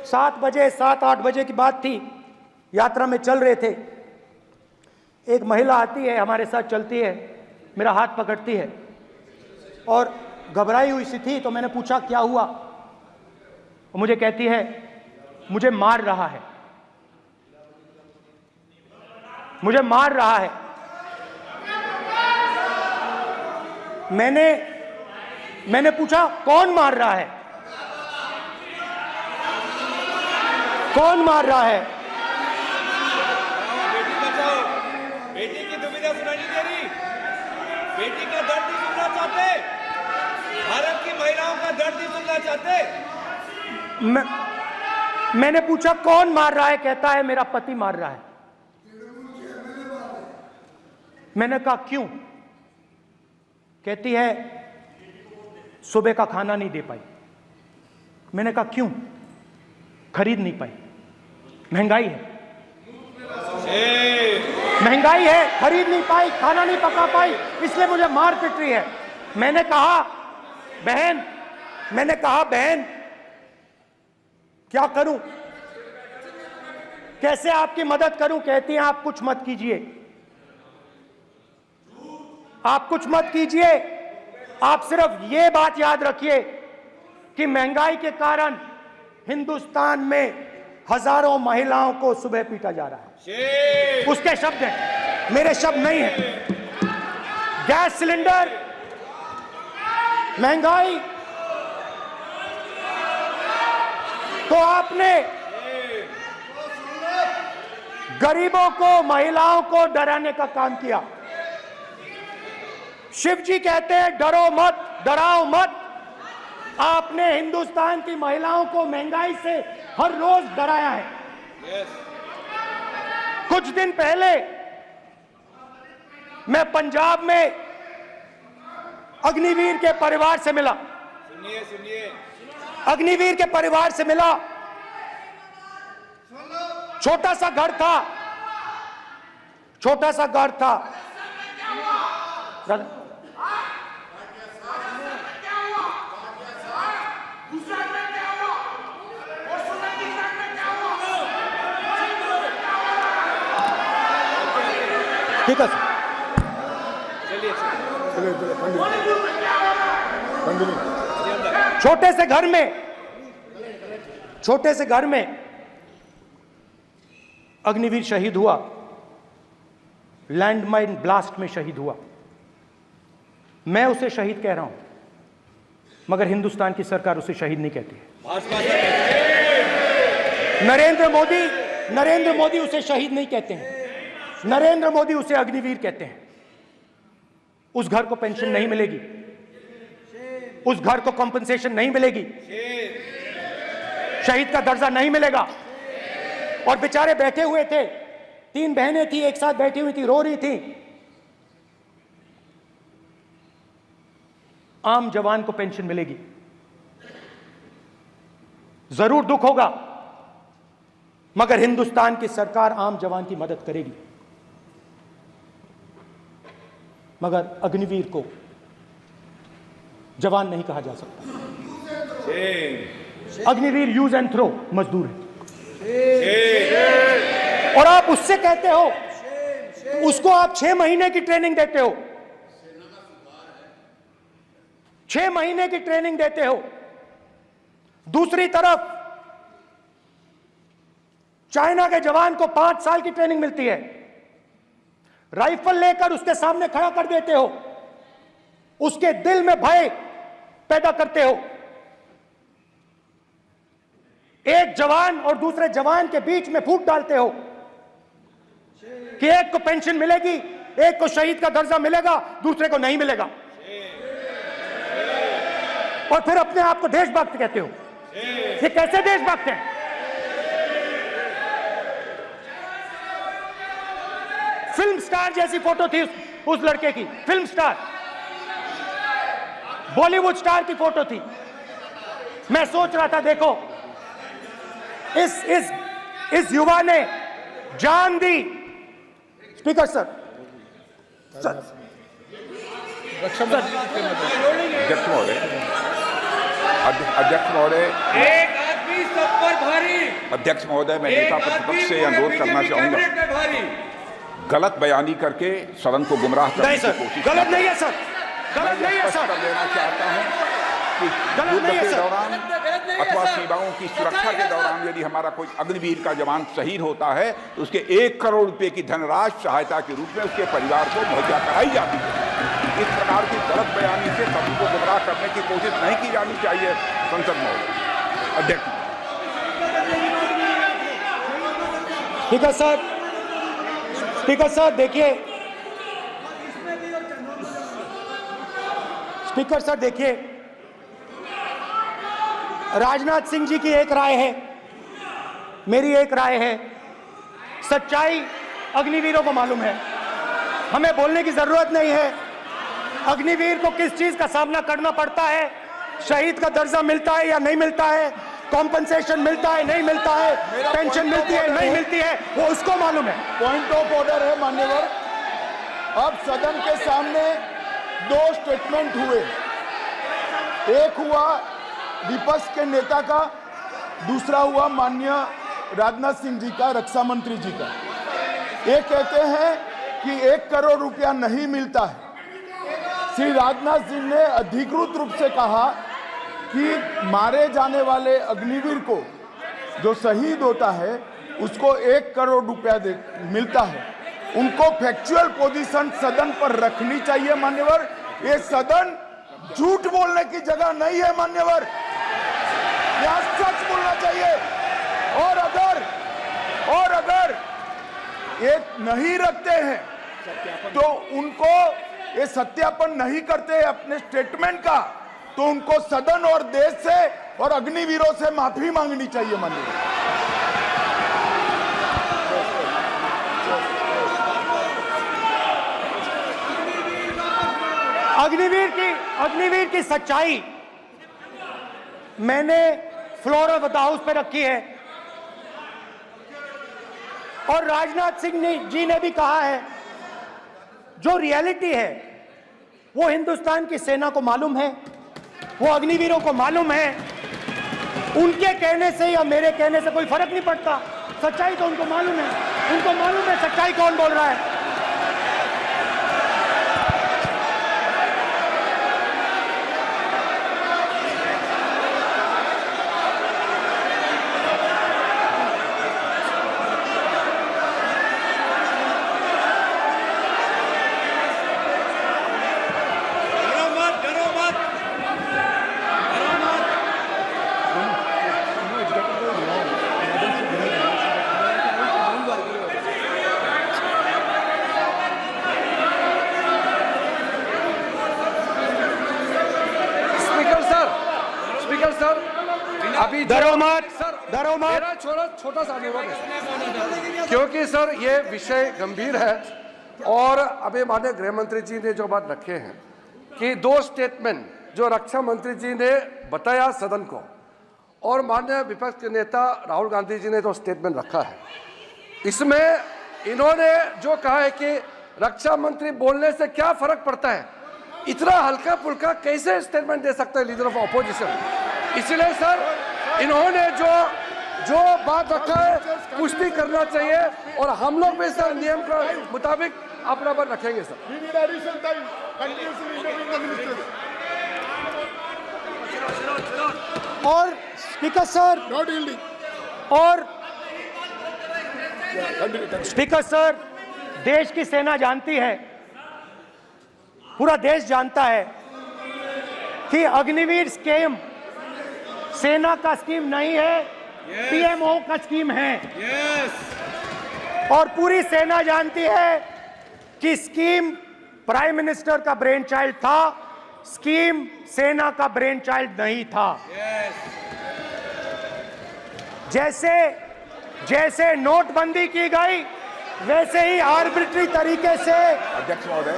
7 बजे 7-8 बजे की बात थी, यात्रा में चल रहे थे, एक महिला आती है, हमारे साथ चलती है, मेरा हाथ पकड़ती है और घबराई हुई सी थी। तो मैंने पूछा क्या हुआ, और मुझे कहती है मुझे मार रहा है, मुझे मार रहा है। मैंने पूछा कौन मार रहा है, कौन मार रहा है? बेटी बचाओ, बेटी की दुविधा सुनाई नहीं दे रही, बेटी का दर्द नहीं सुनना चाहते, भारत की महिलाओं का दर्द नहीं सुनना चाहते। मैंने पूछा कौन मार रहा है, कहता है मेरा पति मार रहा है। मैंने कहा क्यों? कहती है सुबह का खाना नहीं दे पाई। मैंने कहा क्यों? खरीद नहीं पाई, महंगाई है, महंगाई है, खरीद नहीं पाई, खाना नहीं पका पाई, इसलिए मुझे मार पिट रही है। मैंने कहा बहन क्या करूं, कैसे आपकी मदद करूं? कहती हैं आप कुछ मत कीजिए, आप कुछ मत कीजिए, आप सिर्फ ये बात याद रखिए कि महंगाई के कारण हिंदुस्तान में हजारों महिलाओं को सुबह पीटा जा रहा है। उसके शब्द हैं, मेरे शब्द नहीं हैं। गैस सिलेंडर, महंगाई, तो आपने गरीबों को, महिलाओं को डराने का काम किया। शिव जी कहते हैं डरो मत, डराओ मत। आपने हिंदुस्तान की महिलाओं को महंगाई से हर रोज डराया है। कुछ दिन पहले मैं पंजाब में अग्निवीर के परिवार से मिला। सुनिए अग्निवीर के परिवार से मिला। छोटा सा घर था, छोटा सा घर था। ठीक है सर, छोटे से घर में अग्निवीर शहीद हुआ, लैंडमाइन ब्लास्ट में शहीद हुआ। मैं उसे शहीद कह रहा हूं, मगर हिंदुस्तान की सरकार उसे शहीद नहीं कहती है। नरेंद्र मोदी उसे शहीद नहीं कहते हैं। नरेंद्र मोदी उसे अग्निवीर कहते हैं। उस घर को पेंशन नहीं मिलेगी, उस घर को कॉम्पनसेशन नहीं मिलेगी, शहीद का दर्जा नहीं मिलेगा। और बेचारे बैठे हुए थे, 3 बहनें थी, एक साथ बैठी हुई थी, रो रही थी। आम जवान को पेंशन मिलेगी, जरूर दुख होगा, मगर हिंदुस्तान की सरकार आम जवान की मदद करेगी। मगर अग्निवीर को जवान नहीं कहा जा सकता। अग्निवीर यूज एंड थ्रो मजदूर है। और आप उससे कहते हो, उसको आप 6 महीने की ट्रेनिंग देते हो, 6 महीने की ट्रेनिंग देते हो। दूसरी तरफ चाइना के जवान को 5 साल की ट्रेनिंग मिलती है, राइफल लेकर उसके सामने खड़ा कर देते हो, उसके दिल में भय पैदा करते हो। एक जवान और दूसरे जवान के बीच में फूट डालते हो कि एक को पेंशन मिलेगी, एक को शहीद का दर्जा मिलेगा, दूसरे को नहीं मिलेगा। और फिर अपने आप को देशभक्त कहते हो। ये कैसे देशभक्त हैं? फिल्म स्टार जैसी फोटो थी उस लड़के की, फिल्म स्टार, बॉलीवुड स्टार की फोटो थी। मैं सोच रहा था, देखो इस युवा ने जान दी। स्पीकर सर, अध्यक्ष महोदय, एक आदमी सब पर भारी। अध्यक्ष महोदय, मैं नेता प्रतिपक्ष से अनुरोध करना चाहूंगा, गलत बयानी करके सदन को गुमराह करने की कोशिश। गलत नहीं है सर, गलत नहीं है सर। देना चाहता हूं कि युद्ध के दौरान अथवा सीमाओं की सुरक्षा के दौरान यदि हमारा कोई अग्निवीर का जवान शहीद होता है तो उसके 1 करोड़ रुपए की धनराशि सहायता के रूप में उसके परिवार को मुहैया कराई जाती है। इस प्रकार की गलत बयानी से सभी को गुमराह करने की कोशिश नहीं की जानी चाहिए। संसद महोदय, अध्यक्ष। ठीक है सर। स्पीकर सर देखिए, स्पीकर सर देखिए, राजनाथ सिंह जी की एक राय है, मेरी एक राय है। सच्चाई अग्निवीरों को मालूम है, हमें बोलने की जरूरत नहीं है। अग्निवीर को किस चीज का सामना करना पड़ता है, शहीद का दर्जा मिलता है या नहीं मिलता है, कॉम्पनसेशन मिलता है नहीं मिलता है, पेंशन मिलती है नहीं मिलती है, वो उसको मालूम है। पॉइंट ऑफ ऑर्डर है मान्यवर। अब सदन के सामने 2 स्टेटमेंट हुए, एक हुआ विपक्ष के नेता का, दूसरा हुआ माननीय राजनाथ सिंह जी का, रक्षा मंत्री जी का। ये कहते हैं कि 1 करोड़ रुपया नहीं मिलता है। श्री राजनाथ सिंह ने अधिकृत रूप से कहा कि मारे जाने वाले अग्निवीर को जो शहीद होता है उसको 1 करोड़ रुपया मिलता है। उनको फैक्चुअल पोजीशन सदन पर रखनी चाहिए मान्यवर। ये सदन झूठ बोलने की जगह नहीं है मान्यवर, यह सच बोलना चाहिए। और अगर ये नहीं रखते हैं तो उनको ये सत्यापन नहीं करते अपने स्टेटमेंट का, तो उनको सदन और देश से और अग्निवीरों से माफी मांगनी चाहिए माननीय। अग्निवीर की सच्चाई मैंने फ्लोर ऑफ द हाउस पे रखी है और राजनाथ सिंह जी ने भी कहा है, जो रियलिटी है वो हिंदुस्तान की सेना को मालूम है, वो अग्निवीरों को मालूम है। उनके कहने से या मेरे कहने से कोई फर्क नहीं पड़ता, सच्चाई तो उनको मालूम है। उनको मालूम है सच्चाई कौन बोल रहा है। अभी डरो मत। मेरा छोटा सा अनुरोध है, क्योंकि सर ये विषय गंभीर है और अभी माननीय गृह मंत्री जी ने जो बात रखे हैं कि 2 स्टेटमेंट जो रक्षा मंत्री जी ने बताया सदन को और माननीय विपक्ष के नेता राहुल गांधी जी ने जो स्टेटमेंट रखा है, इसमें इन्होंने जो कहा है कि रक्षा मंत्री बोलने से क्या फर्क पड़ता है, इतना हल्का फुल्का कैसे स्टेटमेंट दे सकता है लीडर ऑफ ऑपोजिशन। इसलिए सर इन्होंने जो बात रखा है पुष्टि करना चाहिए और हम लोग भी सर नियम के मुताबिक अपना बात रखेंगे सर। और स्पीकर सर देश की सेना जानती है, पूरा देश जानता है कि अग्निवीर स्कीम सेना का स्कीम नहीं है, पीएमओ का स्कीम है। और पूरी सेना जानती है कि स्कीम प्राइम मिनिस्टर का ब्रेन चाइल्ड था, स्कीम सेना का ब्रेन चाइल्ड नहीं था। जैसे नोटबंदी की गई वैसे ही आर्बिट्री तरीके से। अध्यक्ष महोदय,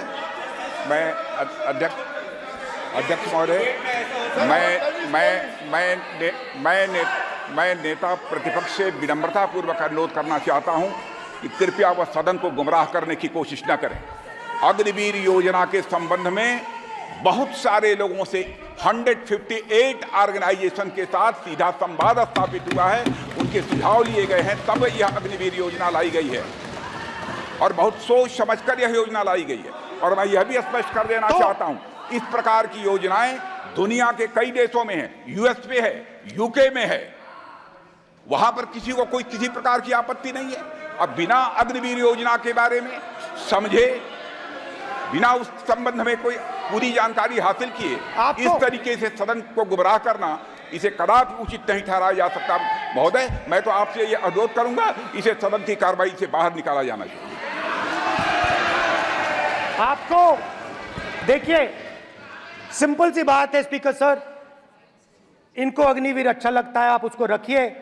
मैं नेता प्रतिपक्ष से विनम्रता पूर्वक अनुरोध करना चाहता हूं कि कृपया वह सदन को गुमराह करने की कोशिश न करें। अग्निवीर योजना के संबंध में बहुत सारे लोगों से 158 ऑर्गेनाइजेशन के साथ सीधा संवाद स्थापित हुआ है, उनके सुझाव लिए गए हैं, तब यह अग्निवीर योजना लाई गई है और बहुत सोच समझकर यह योजना लाई गई है। और मैं यह भी स्पष्ट कर देना चाहता हूं, इस प्रकार की योजनाएं दुनिया के कई देशों में है, यूएस में है, यूके में है, वहां पर किसी को कोई किसी प्रकार की आपत्ति नहीं है। अब बिना अग्निवीर योजना के बारे में समझे, बिना उस संबंध में कोई पूरी जानकारी हासिल किए इस तरीके से सदन को गुमराह करना, इसे कदापि उचित नहीं ठहराया जा सकता। महोदय, मैं तो आपसे यह अनुरोध करूंगा, इसे सदन की कार्रवाई से बाहर निकाला जाना चाहिए। आपको देखिए, सिंपल सी बात है स्पीकर सर, इनको अग्निवीर अच्छा लगता है, आप उसको रखिए,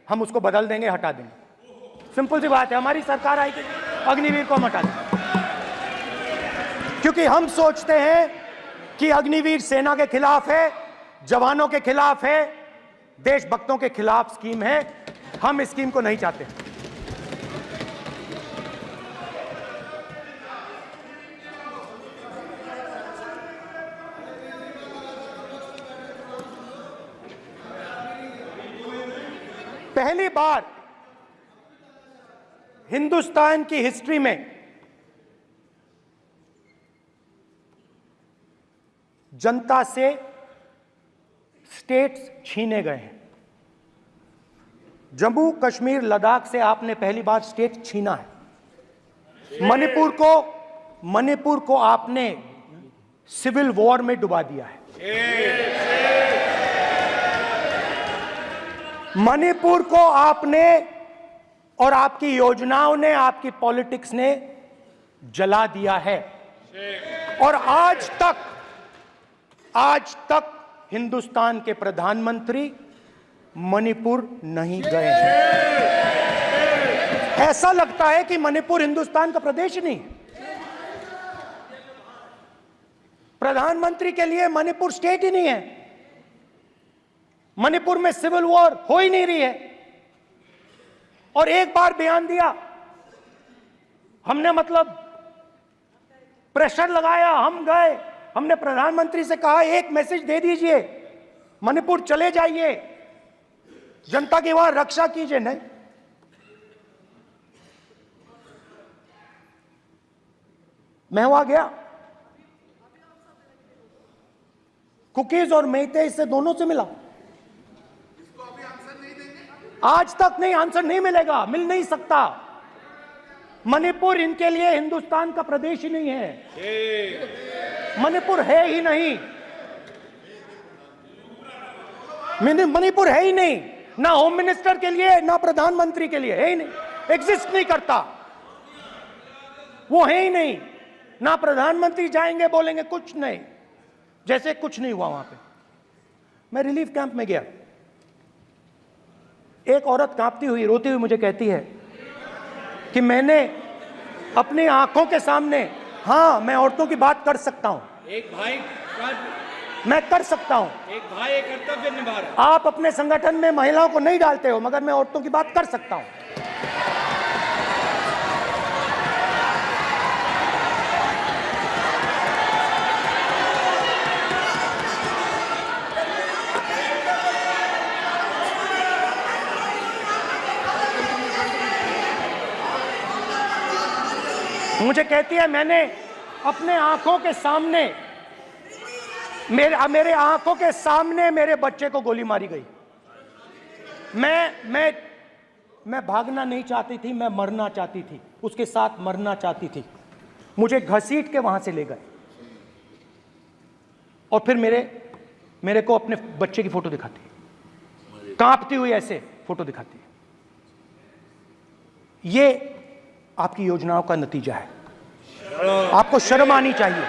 हम उसको बदल देंगे, हटा देंगे। सिंपल सी बात है, हमारी सरकार आएगी, अग्निवीर को हम हटा देंगे, क्योंकि हम सोचते हैं कि अग्निवीर सेना के खिलाफ है, जवानों के खिलाफ है, देशभक्तों के खिलाफ स्कीम है। हम इस स्कीम को नहीं चाहते। पहली बार हिंदुस्तान की हिस्ट्री में जनता से स्टेट्स छीने गए हैं। जम्मू कश्मीर लद्दाख से आपने पहली बार स्टेट छीना है। मणिपुर को आपने सिविल वॉर में डुबा दिया है। मणिपुर को आपने और आपकी योजनाओं ने, आपकी पॉलिटिक्स ने जला दिया है। और आज तक हिंदुस्तान के प्रधानमंत्री मणिपुर नहीं गए हैं। ऐसा लगता है कि मणिपुर हिंदुस्तान का प्रदेश नहीं। प्रधानमंत्री के लिए मणिपुर स्टेट ही नहीं है। मणिपुर में सिविल वॉर हो ही नहीं रही है। और एक बार बयान दिया हमने, मतलब प्रेशर लगाया, हम गए, हमने प्रधानमंत्री से कहा एक मैसेज दे दीजिए, मणिपुर चले जाइए, जनता की वहां रक्षा कीजिए। नहीं, मैं वहां गया, कुकीज और मेइते से दोनों से मिला। आज तक नहीं, आंसर नहीं मिलेगा, मिल नहीं सकता। मणिपुर इनके लिए हिंदुस्तान का प्रदेश ही नहीं है। मणिपुर है ही नहीं, मणिपुर है ही नहीं, ना होम मिनिस्टर के लिए ना प्रधानमंत्री के लिए, है ही नहीं, एग्जिस्ट नहीं करता, वो है ही नहीं। ना प्रधानमंत्री जाएंगे बोलेंगे कुछ नहीं, जैसे कुछ नहीं हुआ वहां पे। मैं रिलीफ कैंप में गया, एक औरत कांपती हुई, रोती हुई मुझे कहती है कि मैंने अपनी आंखों के सामने, हाँ मैं औरतों की बात कर सकता हूं, एक भाई मैं कर सकता हूं, एक भाई एक कर्तव्य निभा रहा है। आप अपने संगठन में महिलाओं को नहीं डालते हो, मगर मैं औरतों की बात कर सकता हूं। मुझे कहती है मैंने अपने आंखों के सामने, मेरे आंखों के सामने मेरे बच्चे को गोली मारी गई। मैं भागना नहीं चाहती थी, मैं मरना चाहती थी, उसके साथ मरना चाहती थी। मुझे घसीट के वहां से ले गए और फिर मेरे को अपने बच्चे की फोटो दिखाती, कांपती हुई ऐसे फोटो दिखाती। ये आपकी योजनाओं का नतीजा है। आपको शर्म आनी चाहिए।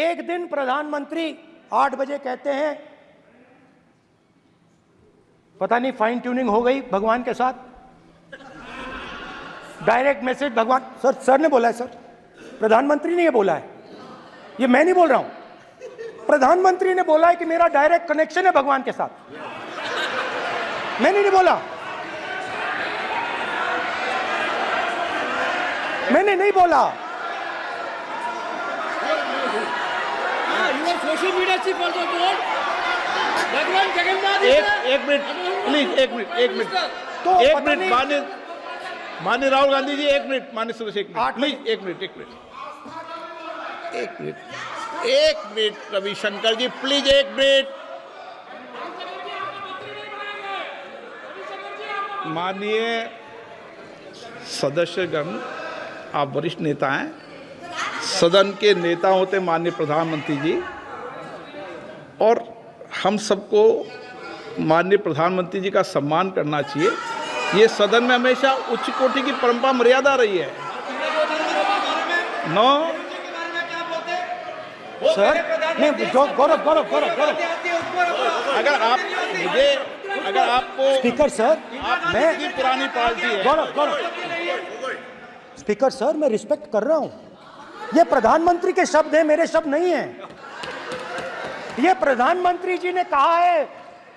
एक दिन प्रधानमंत्री 8 बजे कहते हैं, पता नहीं फाइन ट्यूनिंग हो गई भगवान के साथ, डायरेक्ट मैसेज भगवान, सर ने बोला है, सर प्रधानमंत्री ने ये बोला है, ये मैं नहीं बोल रहा हूं, प्रधानमंत्री ने बोला है कि मेरा डायरेक्ट कनेक्शन है भगवान के साथ। मैंने नहीं बोला, मैंने नहीं बोला। Social media chief also told भगवान जगन्नाथ। एक मिनट प्लीज, एक मिनट तो एक मिनट माननीय राहुल गांधी जी, एक मिनट, माननीय सुरेश, एक मिनट प्लीज, एक मिनट रविशंकर जी प्लीज, एक मिनट। माननीय सदस्यगण, आप वरिष्ठ नेता हैं, सदन के नेता होते माननीय प्रधानमंत्री जी, और हम सबको माननीय प्रधानमंत्री जी का सम्मान करना चाहिए। ये सदन में हमेशा उच्च कोटि की परंपरा मर्यादा रही है। नो सर नहीं, गौरव अगर आपको स्पीकर सर, मैं पुरानी पार्टी है। गौरव स्पीकर सर, मैं रिस्पेक्ट कर रहा हूं। ये प्रधानमंत्री के शब्द हैं, मेरे शब्द नहीं हैं। ये प्रधानमंत्री जी ने कहा है,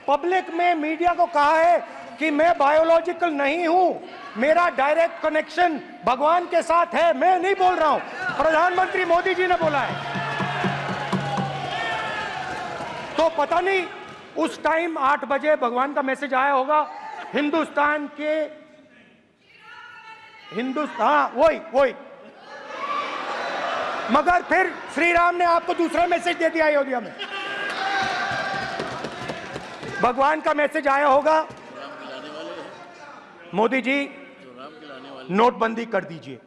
पब्लिक में, मीडिया को कहा है कि मैं बायोलॉजिकल नहीं हूं, मेरा डायरेक्ट कनेक्शन भगवान के साथ है। मैं नहीं बोल रहा हूं, प्रधानमंत्री मोदी जी ने बोला है। तो पता नहीं उस टाइम 8 बजे भगवान का मैसेज आया होगा हिंदुस्तान, वही मगर फिर श्री राम ने आपको दूसरा मैसेज दे दिया अयोध्या में। भगवान का मैसेज आया होगा, मोदी जी नोटबंदी कर दीजिए।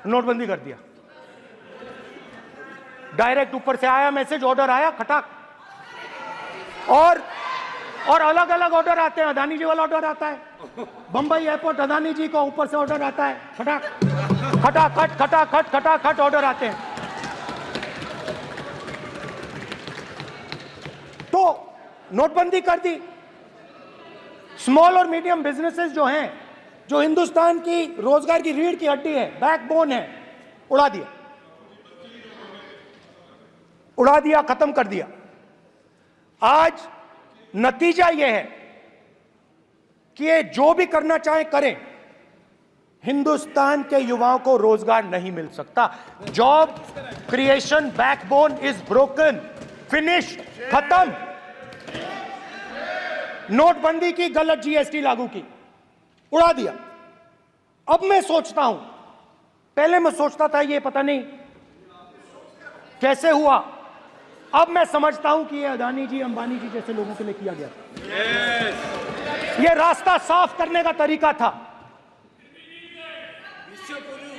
नोटबंदी कर दिया, डायरेक्ट ऊपर से आया मैसेज, ऑर्डर आया खटाक। और अलग अलग ऑर्डर आते हैं। अदानी जी वाला ऑर्डर आता है, बंबई एयरपोर्ट अदानी जी को ऊपर से ऑर्डर आता है, खटाखट खटाखट खटाखट ऑर्डर आते हैं। तो नोटबंदी कर दी। स्मॉल और मीडियम बिजनेसेस जो हैं, जो हिंदुस्तान की रोजगार की रीढ़ की हड्डी है, बैकबोन है, उड़ा दिया, उड़ा दिया, खत्म कर दिया। आज नतीजा यह है कि ये जो भी करना चाहे करें, हिंदुस्तान के युवाओं को रोजगार नहीं मिल सकता। Job creation backbone is broken, finish, खत्म। नोटबंदी की, गलत जीएसटी लागू की, उड़ा दिया। अब मैं सोचता हूं, पहले मैं सोचता था ये पता नहीं कैसे हुआ, अब मैं समझता हूं कि ये अदानी जी, अंबानी जी जैसे लोगों के लिए किया गया था। ये रास्ता साफ करने का तरीका था,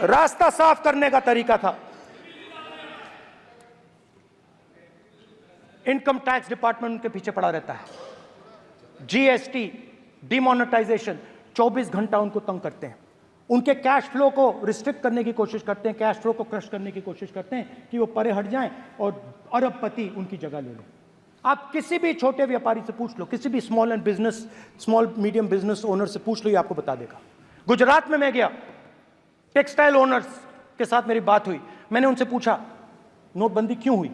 रास्ता साफ करने का तरीका था। इनकम टैक्स डिपार्टमेंट उनके पीछे पड़ा रहता है। जीएसटी, डिमोनेटाइजेशन, 24 घंटा उनको तंग करते हैं। उनके कैश फ्लो को रिस्ट्रिक्ट करने की कोशिश करते हैं, कैश फ्लो को क्रश करने की कोशिश करते हैं कि वो परे हट जाएं और अरबपति उनकी जगह ले लें। आप किसी भी छोटे व्यापारी से पूछ लो, किसी भी स्मॉल मीडियम बिजनेस ओनर से पूछ लो, ये आपको बता देगा। गुजरात में मैं गया, टेक्सटाइल ओनर्स के साथ मेरी बात हुई। मैंने उनसे पूछा नोटबंदी क्यों हुई,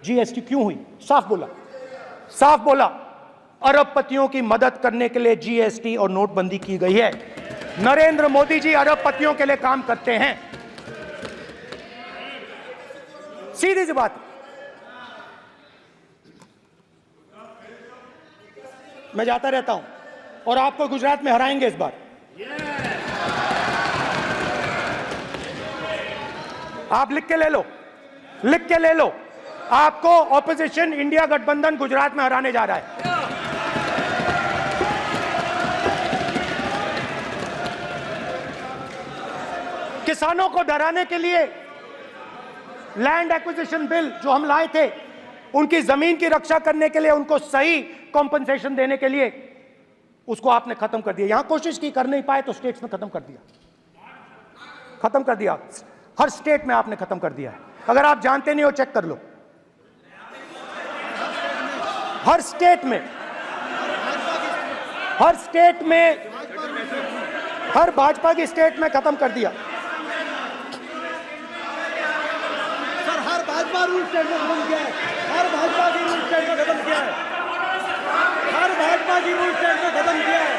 जीएसटी क्यों हुई? साफ बोला अरबपतियों की मदद करने के लिए जीएसटी और नोटबंदी की गई है। नरेंद्र मोदी जी अरबपतियों के लिए काम करते हैं, सीधी सी बात। मैं जाता रहता हूं और आपको गुजरात में हराएंगे इस बार। आप लिख के ले लो, आपको ऑपोजिशन इंडिया गठबंधन गुजरात में हराने जा रहा है। किसानों को डराने के लिए लैंड एक्विजिशन बिल जो हम लाए थे, उनकी जमीन की रक्षा करने के लिए, उनको सही कॉम्पनसेशन देने के लिए, उसको आपने खत्म कर दिया। यहां कोशिश की, कर नहीं पाए तो स्टेट्स में खत्म कर दिया। हर स्टेट में आपने खत्म कर दिया है। अगर आप जानते नहीं हो, चेक कर लो। हर स्टेट में, हर भाजपा की स्टेट में खत्म कर दिया। सर, हर भाजपा रूल स्टेट में खत्म किया है। हर भाजपा की रूल स्टेट में खत्म किया है। हर भाजपा की रूल स्टेट में खत्म किया है।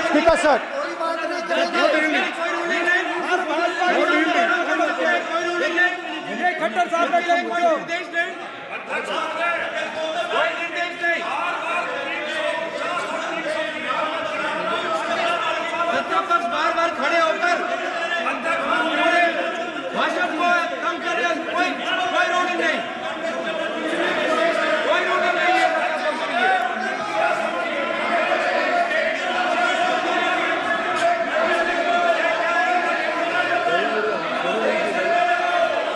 स्पीकर सर, खट्टर साहब ने क्या पूछो? सत्तापक्ष बार खड़े होकर भाषण को कम कर रहे हैं। कोई रोक नहीं, कोई रोक नहीं है।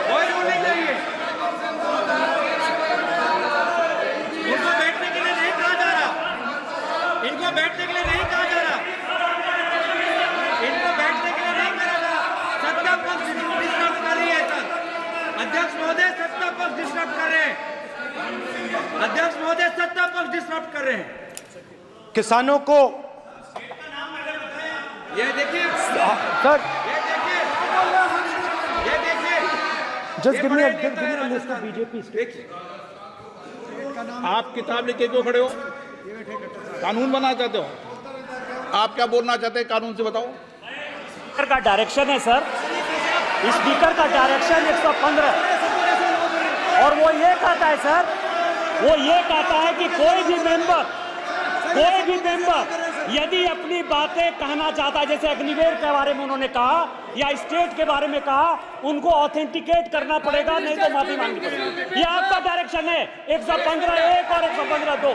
कोई रोक नहीं है। उनको बैठने के लिए नहीं कहा जा रहा, इनको बैठने के लिए नहीं कहा जा रहा, इनको बैठने के लिए नहीं कहा जा रहा। सत्ता पक्ष डिस्टर्ब कर रही है सर। अध्यक्ष महोदय सत्ता पक्ष डिस्टर्ब कर रहे हैं। अध्यक्ष महोदय सत्ता पक्ष डिस्टर्ब कर रहे हैं। किसानों को ये देखिए सर, ये देखिए just give me a list of BJP states. आप किताब लेके क्यों खड़े हो? कानून बनाना चाहते हो? आप क्या बोलना चाहते हैं, कानून से बताओ। स्पीकर का डायरेक्शन है सर, स्पीकर का डायरेक्शन 115, और वो ये कहता है सर, वो ये कहता है कि कोई भी मेंबर यदि अपनी बातें कहना चाहता है, जैसे अग्निवीर के बारे में उन्होंने कहा या स्टेट के बारे में कहा, उनको ऑथेंटिकेट करना पड़ेगा, नहीं तो माफी मांगनी पड़ेगी। ये आपका डायरेक्शन है 115(1) और 115(2).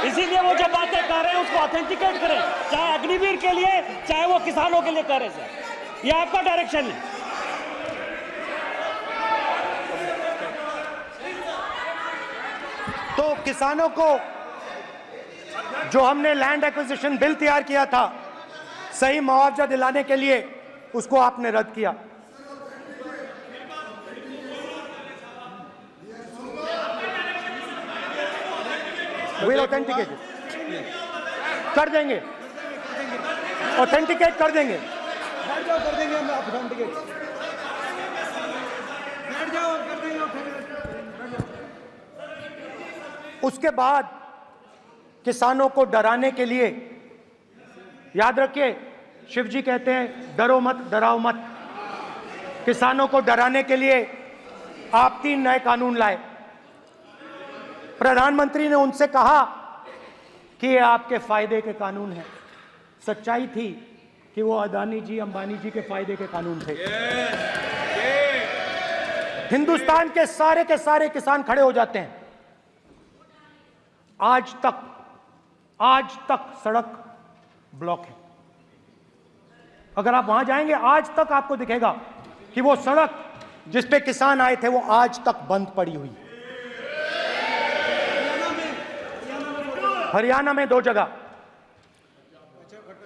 इसीलिए वो जो बातें कह रहे हैं उसको ऑथेंटिकेट करें, चाहे अग्निवीर के लिए चाहे वो किसानों के लिए कह रहे हैं। ये आपका डायरेक्शन है। तो किसानों को जो हमने लैंड एक्विजिशन बिल तैयार किया था सही मुआवजा दिलाने के लिए, उसको आपने रद्द किया। विल ऑथेंटिकेट कर देंगे, ऑथेंटिकेट कर देंगे। बैठ जाओ, कर देंगे हम ऑथेंटिकेट। बैठ जाओ, कर देंगे ऑथेंटिकेट। उसके बाद किसानों को डराने के लिए, याद रखिए शिव जी कहते हैं डरो मत डराओ मत, किसानों को डराने के लिए आप 3 नए कानून लाए। प्रधानमंत्री ने उनसे कहा कि ये आपके फायदे के कानून हैं। सच्चाई थी कि वो अदानी जी अंबानी जी के फायदे के कानून थे। हिंदुस्तान के सारे किसान खड़े हो जाते हैं। आज तक सड़क ब्लॉक है। अगर आप वहां जाएंगे आज तक आपको दिखेगा कि वो सड़क जिस पे किसान आए थे वो आज तक बंद पड़ी हुई है। हरियाणा में 2 जगह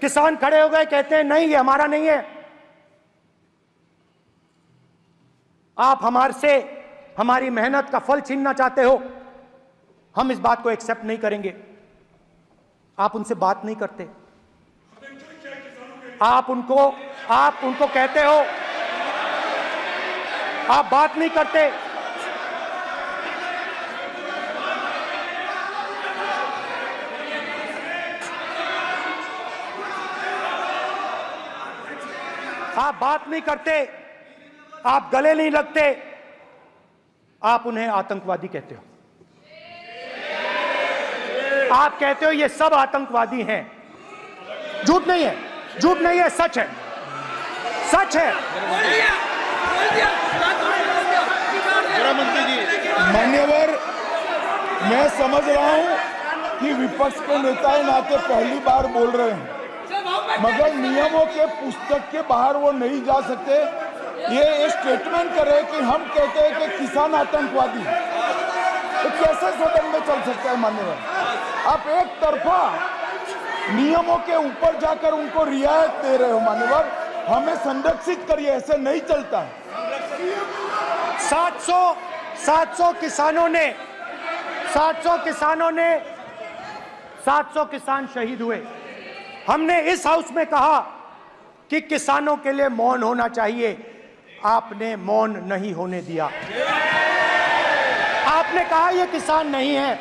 किसान खड़े हो गए, कहते हैं नहीं ये हमारा नहीं है, आप हमारे से हमारी मेहनत का फल छीनना चाहते हो, हम इस बात को एक्सेप्ट नहीं करेंगे। आप उनसे बात नहीं करते, आप उनको कहते हो, आप बात नहीं करते। आप बात नहीं करते, आप गले नहीं लगते, आप उन्हें आतंकवादी कहते हो। आप कहते हो ये सब आतंकवादी हैं। झूठ नहीं है, झूठ नहीं है, सच है, सच है। मान्यवर, मैं समझ रहा हूं कि विपक्ष के नेता नाते पहली बार बोल रहे हैं, मगर नियमों के पुस्तक के बाहर वो नहीं जा सकते। ये स्टेटमेंट करे कि हम कहते हैं कि किसान आतंकवादी, तो कैसे सदन में चल सकता है? मान्यवर, आप एक तरफा नियमों के ऊपर जाकर उनको रियायत दे रहे हो। मान्यवर, हमें संरक्षित करिए, ऐसे नहीं चलता है। 700 किसान शहीद हुए। हमने इस हाउस में कहा कि किसानों के लिए मौन होना चाहिए, आपने मौन नहीं होने दिया। आपने कहा ये किसान नहीं है,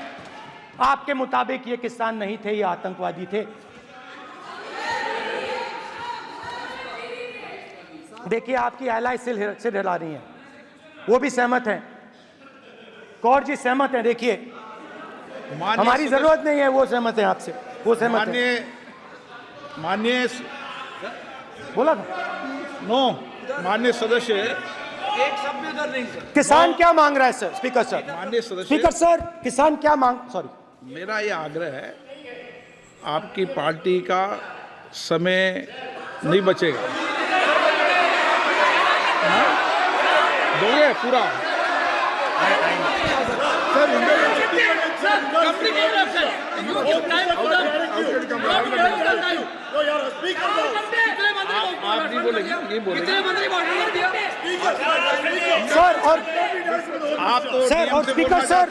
आपके मुताबिक ये किसान नहीं थे, ये आतंकवादी थे। देखिए आपकी आला सिर हिला रही हैं, वो भी सहमत हैं, कौर जी सहमत हैं। देखिए हमारी जरूरत नहीं है, वो सहमत है आपसे, वो सहमत है। माननीय बोला था माननीय सदस्य, एक शब्द भी उधर नहीं सर। किसान क्या मांग रहा है सर? स्पीकर सर, माननीय सदस्य, स्पीकर सर, किसान क्या सॉरी, मेरा ये आग्रह है, आपकी पार्टी का समय नहीं बचेगा। दोगे पूरा? आप नहीं बोलेंगे, ये बोलेंगे सर। और आप तो सर और स्पीकर सर,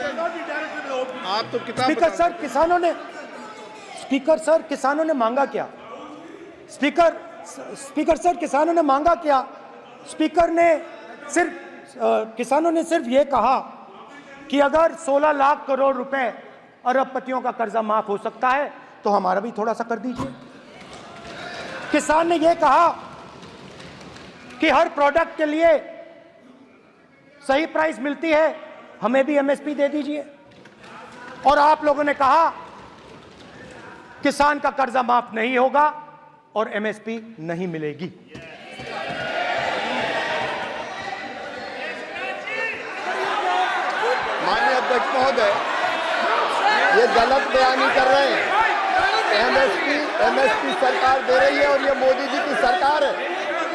आप तो किताब स्पीकर सर, किसानों ने मांगा क्या? स्पीकर सर, किसानों ने मांगा क्या? किसानों ने सिर्फ ये कहा कि अगर 16 लाख करोड़ रुपए अरबपतियों का कर्जा माफ हो सकता है तो हमारा भी थोड़ा सा कर दीजिए। किसान ने यह कहा कि हर प्रोडक्ट के लिए सही प्राइस मिलती है, हमें भी एमएसपी दे दीजिए। और आप लोगों ने कहा किसान का कर्जा माफ नहीं होगा और एमएसपी नहीं मिलेगी। माननीय अध्यक्ष महोदय, ये गलत बयानी कर रहे हैं। एमएसपी सरकार दे रही है और ये मोदी जी की सरकार है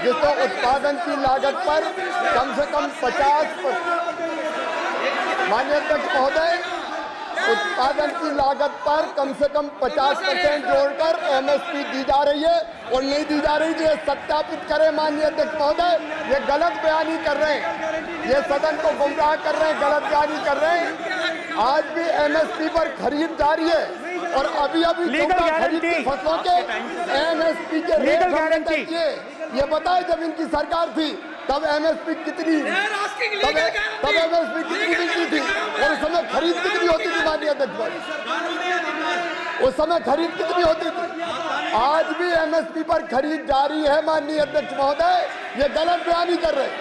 जिसको उत्पादन की लागत पर कम से कम 50%, माननीय अध्यक्ष महोदय, उत्पादन की लागत पर कम से कम 50% जोड़कर एमएसपी दी जा रही है और नहीं दी जा रही। ये सत्यापित करें माननीय अध्यक्ष महोदय, ये गलत बयानी कर रहे हैं, ये सदन को गुमराह कर रहे हैं, गलत बयानी कर रहे हैं। आज भी एमएसपी पर खरीद जारी है और अभी खरीद की फसलों के एमएसपी के रेट गारंटी ये बताए जब इनकी सरकार थी तब एमएसपी कितनी मिलती थी और उस समय खरीद कितनी होती थी माननीय अध्यक्ष, उस समय खरीद कितनी होती थी। आज भी एमएसपी पर खरीद जारी है माननीय अध्यक्ष महोदय, ये गलत बयानी कर रहे हैं।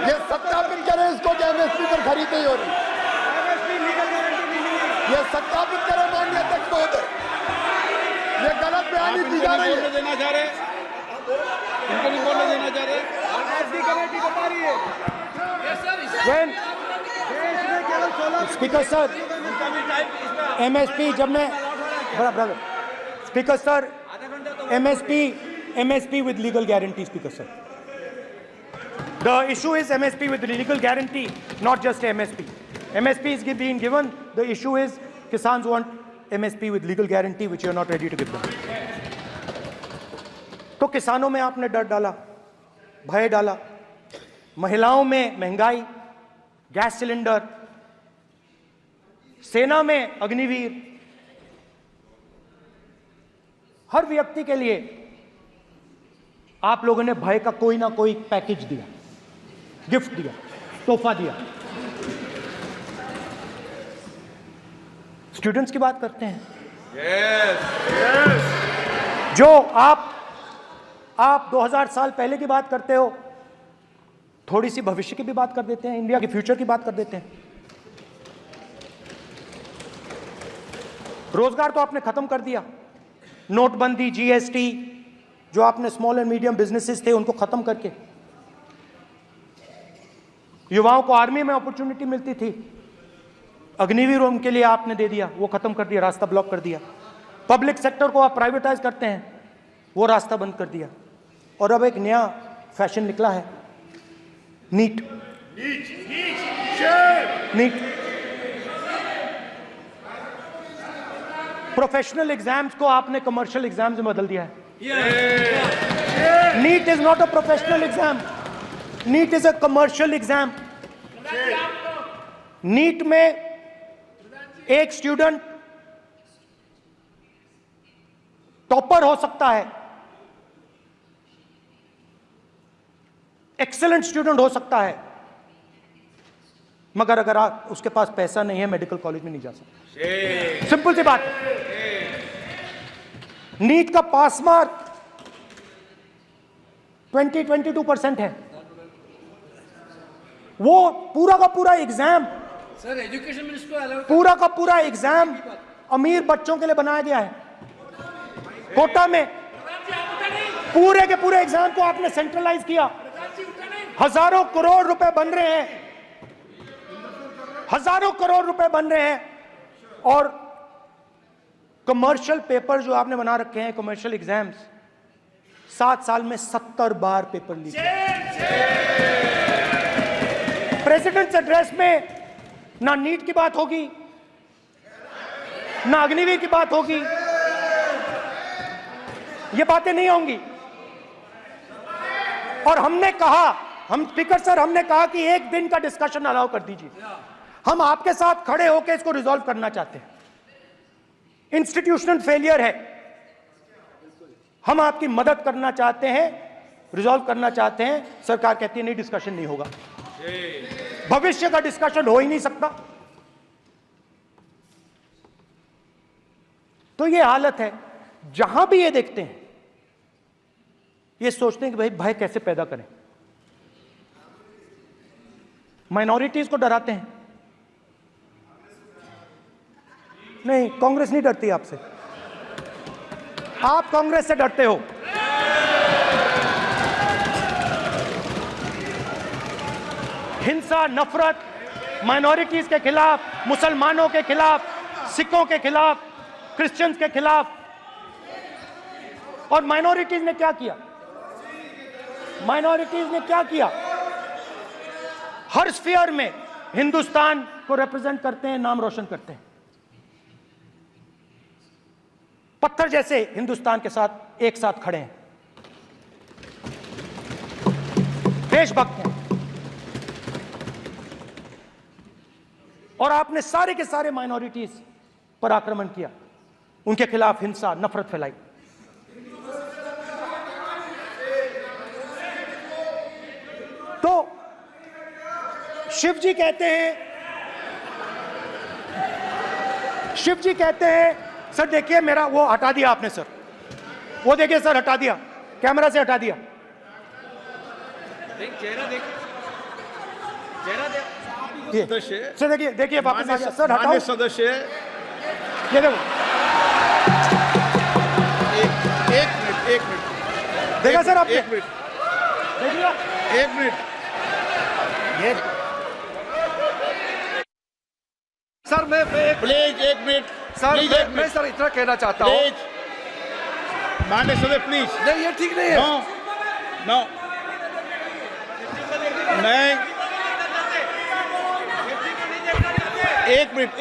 ये सत्यापित करें इसको कि एमएसपी पर खरीद नहीं हो रही, ये सत्यापित करें माननीय अध्यक्ष महोदय, ये गलत बयानी दी जा रही है। देना चाह रहे हैं, इनको नहीं बोलने देना चाह रहे हैं। स्पीकर सर, एमएसपी जब मैं brother speaker sir, MSP with legal guarantee, speaker sir, the issue is MSP with legal guarantee, not just MSP. MSP is being given. The issue is Kisans want MSP with legal guarantee, which you are not ready to give them. तो किसानों में आपने डर डाला, भय डाला, महिलाओं में महंगाई, गैस सिलेंडर, सेना में अग्निवीर, हर व्यक्ति के लिए आप लोगों ने भय का कोई ना कोई पैकेज दिया, गिफ्ट दिया, तोहफा दिया. स्टूडेंट्स की बात करते हैं. जो आप 2000 साल पहले की बात करते हो, थोड़ी सी भविष्य की भी बात कर देते हैं, इंडिया के फ्यूचर की बात कर देते हैं. रोजगार तो आपने खत्म कर दिया, नोटबंदी, जीएसटी, जो आपने स्मॉल एंड मीडियम बिजनेसेस थे उनको खत्म करके, युवाओं को आर्मी में अपॉर्चुनिटी मिलती थी, अग्निवीर उनके लिए आपने दे दिया, वो खत्म कर दिया, रास्ता ब्लॉक कर दिया. पब्लिक सेक्टर को आप प्राइवेटाइज करते हैं, वो रास्ता बंद कर दिया. और अब एक नया फैशन निकला है, नीट. प्रोफेशनल एग्जाम्स को आपने कमर्शियल एग्जाम्स में बदल दिया है. NEET is not a professional exam, NEET is a commercial exam. NEET में एक स्टूडेंट टॉपर हो सकता है, एक्सीलेंट स्टूडेंट हो सकता है, मगर अगर उसके पास पैसा नहीं है मेडिकल कॉलेज में नहीं जा सकता. सिंपल सी बात. नीट का पास मार्क 22% है. वो पूरा का पूरा एग्जाम, सर एजुकेशन मिनिस्टर पूरा का पूरा एग्जाम अमीर बच्चों के लिए बनाया गया है. कोटा में पूरे के पूरे एग्जाम को आपने सेंट्रलाइज किया. हजारों करोड़ रुपए बन रहे हैं, हजारों करोड़ रुपए बन रहे हैं. और कमर्शियल पेपर जो आपने बना रखे हैं, कमर्शियल एग्जाम्स, 7 साल में 70 बार पेपर लीक. प्रेसिडेंट्स एड्रेस में ना नीट की बात होगी, ना अग्निवीर की बात होगी, ये बातें नहीं होंगी. और हमने कहा, हम स्पीकर सर, हमने कहा कि एक दिन का डिस्कशन अलाउ कर दीजिए. हम आपके साथ खड़े होकर इसको रिजॉल्व करना चाहते हैं. इंस्टीट्यूशनल फेलियर है, हम आपकी मदद करना चाहते हैं, रिजॉल्व करना चाहते हैं. सरकार कहती है नहीं, डिस्कशन नहीं होगा, भविष्य का डिस्कशन हो ही नहीं सकता. तो ये हालत है. जहां भी ये देखते हैं, ये सोचते हैं कि भाई भय कैसे पैदा करें. माइनॉरिटीज को डराते हैं, नहीं, कांग्रेस नहीं डरती आपसे, आप कांग्रेस से डरते हो। हिंसा, नफरत, माइनॉरिटीज के खिलाफ, मुसलमानों के खिलाफ, सिखों के खिलाफ, क्रिश्चियंस के खिलाफ। और माइनॉरिटीज ने क्या किया? माइनॉरिटीज ने क्या किया? हर स्फीयर में हिंदुस्तान को रिप्रेजेंट करते हैं, नाम रोशन करते हैं। पत्थर जैसे हिंदुस्तान के साथ एक साथ खड़े हैं, देशभक्त हैं। और आपने सारे के सारे माइनॉरिटीज पर आक्रमण किया, उनके खिलाफ हिंसा, नफरत फैलाई। तो शिव जी कहते हैं, सर देखिए मेरा वो हटा दिया आपने सर, वो देखिए सर हटा दिया, कैमरा से हटा दिया। चेहरा देखिए, चेहरा सदस्य सर देखिए वापस आ गया सर, हटाओ सदस्य। ये देखो, एक मिनट देखा सर आपने? एक मिनट देखिए, एक मिनट। ये सर मैं प्लीज एक मिनट सर प्लीज, एक मैं मिनट सर इतना कहना चाहता हूँ। प्लीज माननीय सदस्य प्लीज। नहीं ये ठीक नहीं है। नो नहीं, एक मिनट प्लीज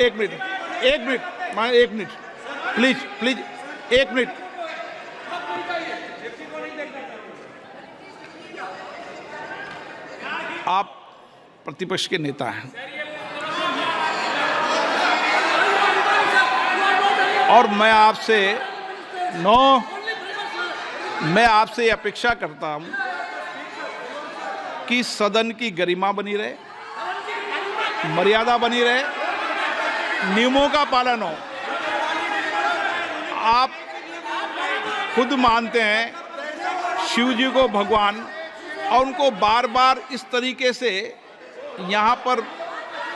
एक मिनट। आप प्रतिपक्ष के नेता हैं और मैं आपसे अपेक्षा करता हूं कि सदन की गरिमा बनी रहे, मर्यादा बनी रहे, नियमों का पालन हो। आप खुद मानते हैं शिव जी को भगवान, और उनको बार बार इस तरीके से यहाँ पर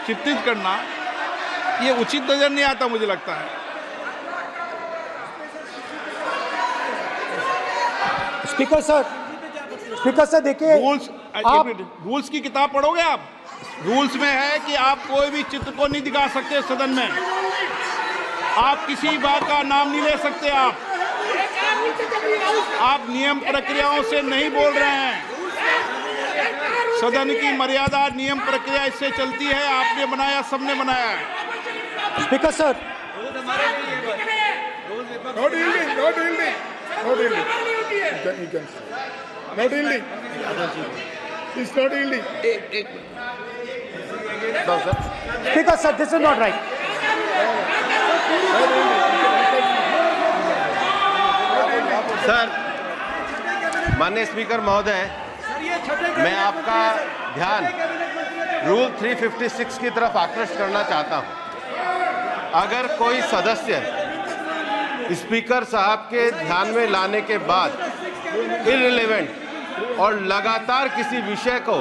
चित्रित करना ये उचित नजर नहीं आता, मुझे लगता है। स्पीकर सर देखिए, रूल्स की किताब पढ़ोगे आप? रूल्स में है कि आप कोई भी चित्र को नहीं दिखा सकते सदन में, आप किसी बात का नाम नहीं ले सकते। आप नियम प्रक्रियाओं से नहीं बोल रहे हैं। सदन की मर्यादा, नियम प्रक्रिया इससे चलती है। आपने बनाया, सबने बनाया है। Speaker sir, speaker sir, this is not right. Sir, माननीय स्पीकर महोदय, मैं आपका ध्यान रूल 356 की तरफ आकृष्ट करना चाहता हूं। अगर कोई सदस्य स्पीकर साहब के ध्यान में लाने के बाद इररिलेवेंट और लगातार किसी विषय को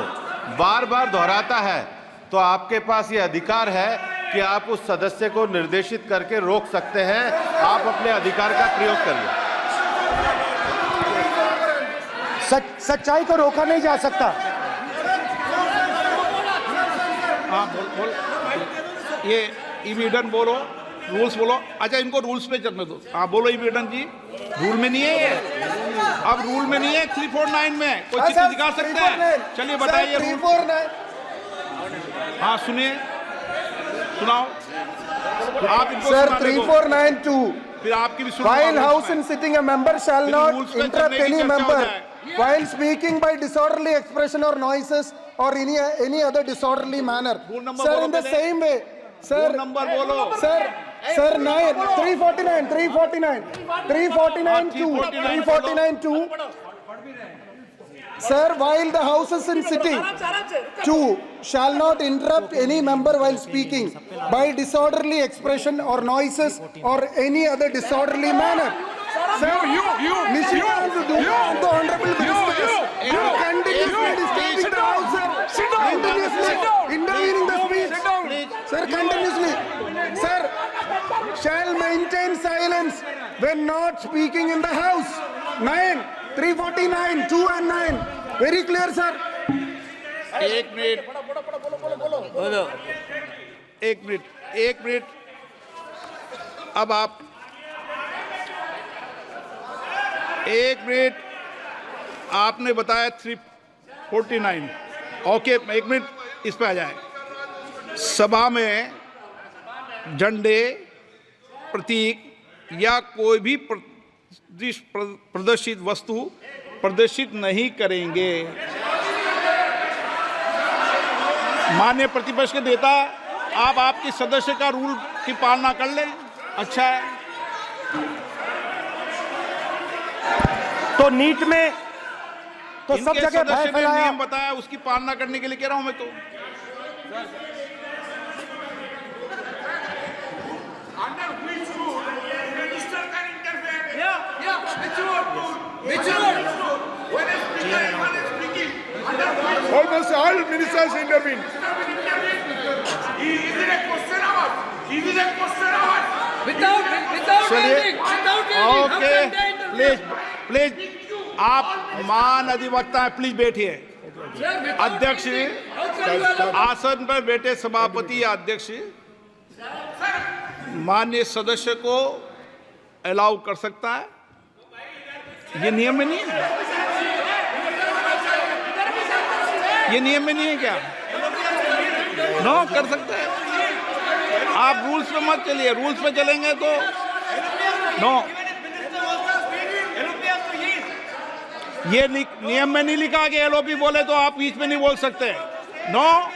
बार बार दोहराता है, तो आपके पास ये अधिकार है कि आप उस सदस्य को निर्देशित करके रोक सकते हैं। आप अपने अधिकार का प्रयोग करिए। सच्चाई को रोका नहीं जा सकता। हाँ बोल। ये इविडन बोलो, रूल्स बोलो। अच्छा, इनको रूल्स पे चलने दो। हाँ बोलो इविडन जी, रूल में नहीं है ये, अब रूल में नहीं है। 349 में कोई चित्र दिखा सकता है? चलिए बताइए रूल। हाँ सुनिए, सुनाओ आप इनको। सर 3492, फिर आपकी भी सुनो। while house in sitting a member shall not interrupt any member while speaking by disorderly expression or noises or any other disorderly manner. Sir, in the same way, sir, number बोलो sir 349 Sir, while the house is in sitting, 2 shall not interrupt any member while speaking by disorderly expression or noises or any other disorderly manner. Sir, the honorable minister, you continuously disturbing the house, sir. Continuously intervening the speech. Sir, continuously. Sir, shall maintain silence when not speaking in the house. 9, 349, 2 and 9. Very clear, sir. एक minute अब आप एक minute आपने बताया 349. Okay, एक minute इस पे आ जाए. सभा में झंडे, प्रतीक या कोई भी प्रदर्शित वस्तु प्रदर्शित नहीं करेंगे. माननीय प्रतिपक्ष के नेता, आप आपकी सदस्य का रूल की पालना कर लें, अच्छा है. तो नीट में तो सब इनके जगह सदस्य भय ने फैलाया. नियम बताया, उसकी पालना करने के लिए कह रहा हूं मैं. तो Almost all ministers intervened. Okay, please आप मान अधिवक्ता हैं, प्लीज बैठिए. अध्यक्ष आसन पर बैठे सभापति या अध्यक्ष माननीय सदस्य को अलाउ कर सकता है. ये नियम में नहीं है. ये नियम में नहीं है क्या? नो, कर सकते हैं. आप रूल्स पे मत चलिए. रूल्स पे चलेंगे तो नो. ये नियम में नहीं लिखा कि एलओपी बोले तो आप बीच में नहीं बोल सकते. नो.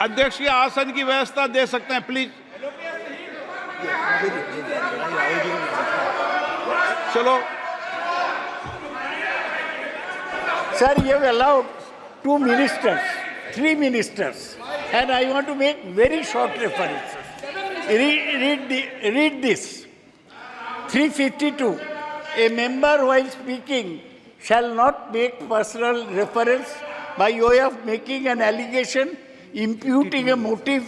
अध्यक्ष के आसन की व्यवस्था दे सकते हैं, प्लीज. चलो. Sir, you have allowed 2 ministers, 3 ministers, and I want to make very short references. Read this. 352. A member while speaking shall not make personal reference by way of making an allegation, imputing a motive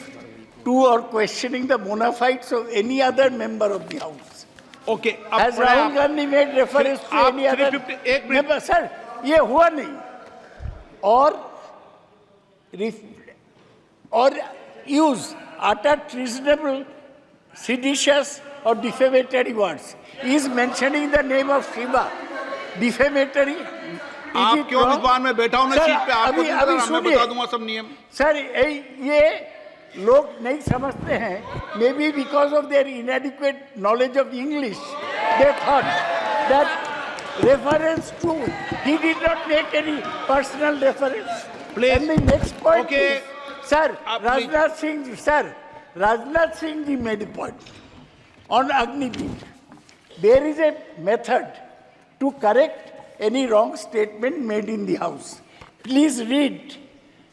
to or questioning the bona fides of any other member of the House. Okay. Has Rahul Gandhi made reference to any other member? Sir, ये हुआ नहीं. or use utter treasonable, seditious or defamatory words. He is mentioning the name of Shiva. Defamatory. आप क्यों विद्वान में बैठा हूं ना सीट पे? आपको मैं बता दूंगा सब नियम. सर, ये लोग नहीं समझते हैं. May be because of their inadequate knowledge of English, they thought that reference to, he did not make any personal reference. Please. And the next point Okay. is, sir, Rajnath Singh ji made a point on Agniveer. There is a method to correct any wrong statement made in the House. Please read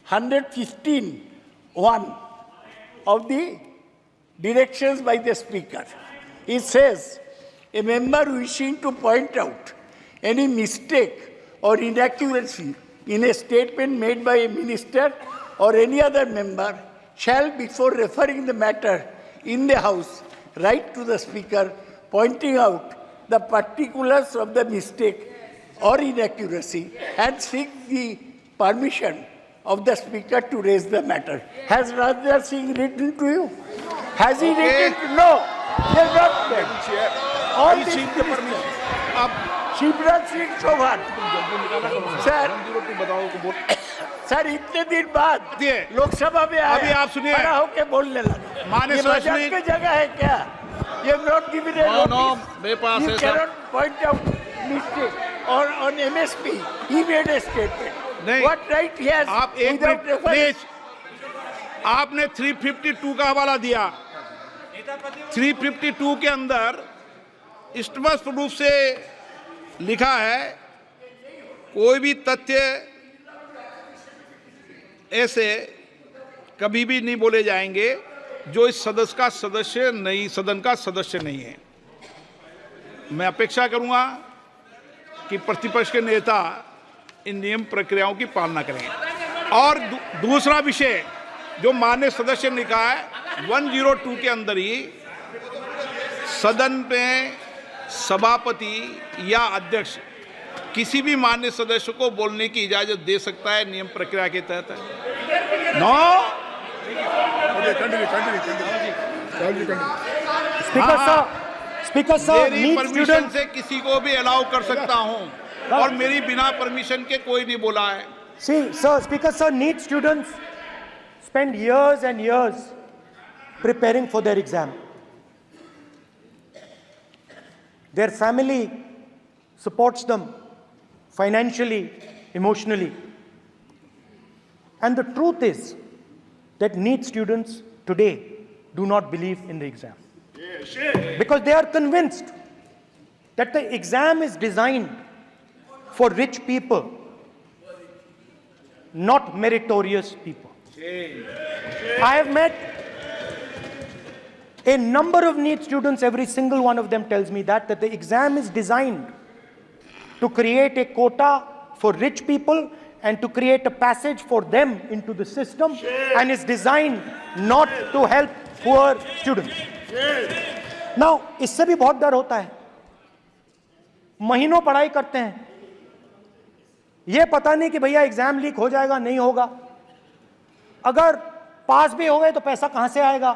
115(1) of the directions by the Speaker. It says, a member wishing to point out any mistake or inaccuracy in a statement made by a minister or any other member shall, before referring the matter in the House, write to the Speaker pointing out the particulars of the mistake or inaccuracy and seek the permission of the Speaker to raise the matter. Has Rajnath Singh written to you? Has he written? No. He has not done. All these ministers. Shivraj Singh Chouhan sir इतने दिन बाद लोकसभा में अभी आप सुनिए, खड़ा होके बोलने लगा. माननीय मजाक की जगह है क्या? ये नॉट गिवन ए नोटिस. मेरे पास है. You cannot point out mistake or on MSP he made a statement. नहीं. What right he has? आप एक मिनट प्लीज. आपने 352 का हवाला दिया. 352 के अंदर स्पष्ट रूप से लिखा है, कोई भी तथ्य ऐसे कभी भी नहीं बोले जाएंगे जो इस सदन का सदस्य नहीं है. मैं अपेक्षा करूंगा कि प्रतिपक्ष के नेता इन नियम प्रक्रियाओं की पालना करें. और दूसरा विषय जो माननीय सदस्य ने कहा है, 102 के अंदर ही सदन में सभापति या अध्यक्ष किसी भी मान्य सदस्य को बोलने की इजाजत दे सकता है, नियम प्रक्रिया के तहत है। नो स्पीकर सर, मेरी परमिशन से किसी को भी अलाउ कर सकता हूं और मेरी बिना परमिशन के कोई नहीं बोला है। See, sir, Speaker sir, NEET students spend years and years preparing for their exam. Their family supports them financially, emotionally. And the truth is that NEET students today do not believe in the exam. Because they are convinced that the exam is designed for rich people, not meritorious people. I have met a number of NEET students, every single one of them tells me that the exam is designed to create a quota for rich people and to create a passage for them into the system, and is designed not to help poor students. Now, इससे भी बहुत डर होता है। महीनों पढ़ाई करते हैं, ये पता नहीं कि भैया एग्जाम लीक हो जाएगा, नहीं होगा। अगर पास भी हो गए तो पैसा कहां से आएगा?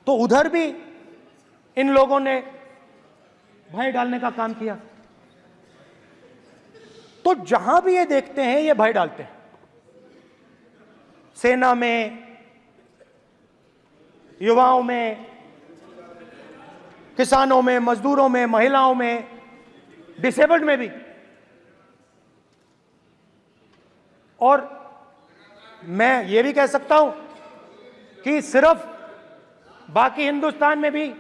तो उधर भी इन लोगों ने भय डालने का काम किया। तो जहां भी ये देखते हैं ये भय डालते हैं। सेना में, युवाओं में, किसानों में, मजदूरों में, महिलाओं में, डिसेबल्ड में भी। और मैं ये भी कह सकता हूं कि सिर्फ बाकी हिंदुस्तान में भी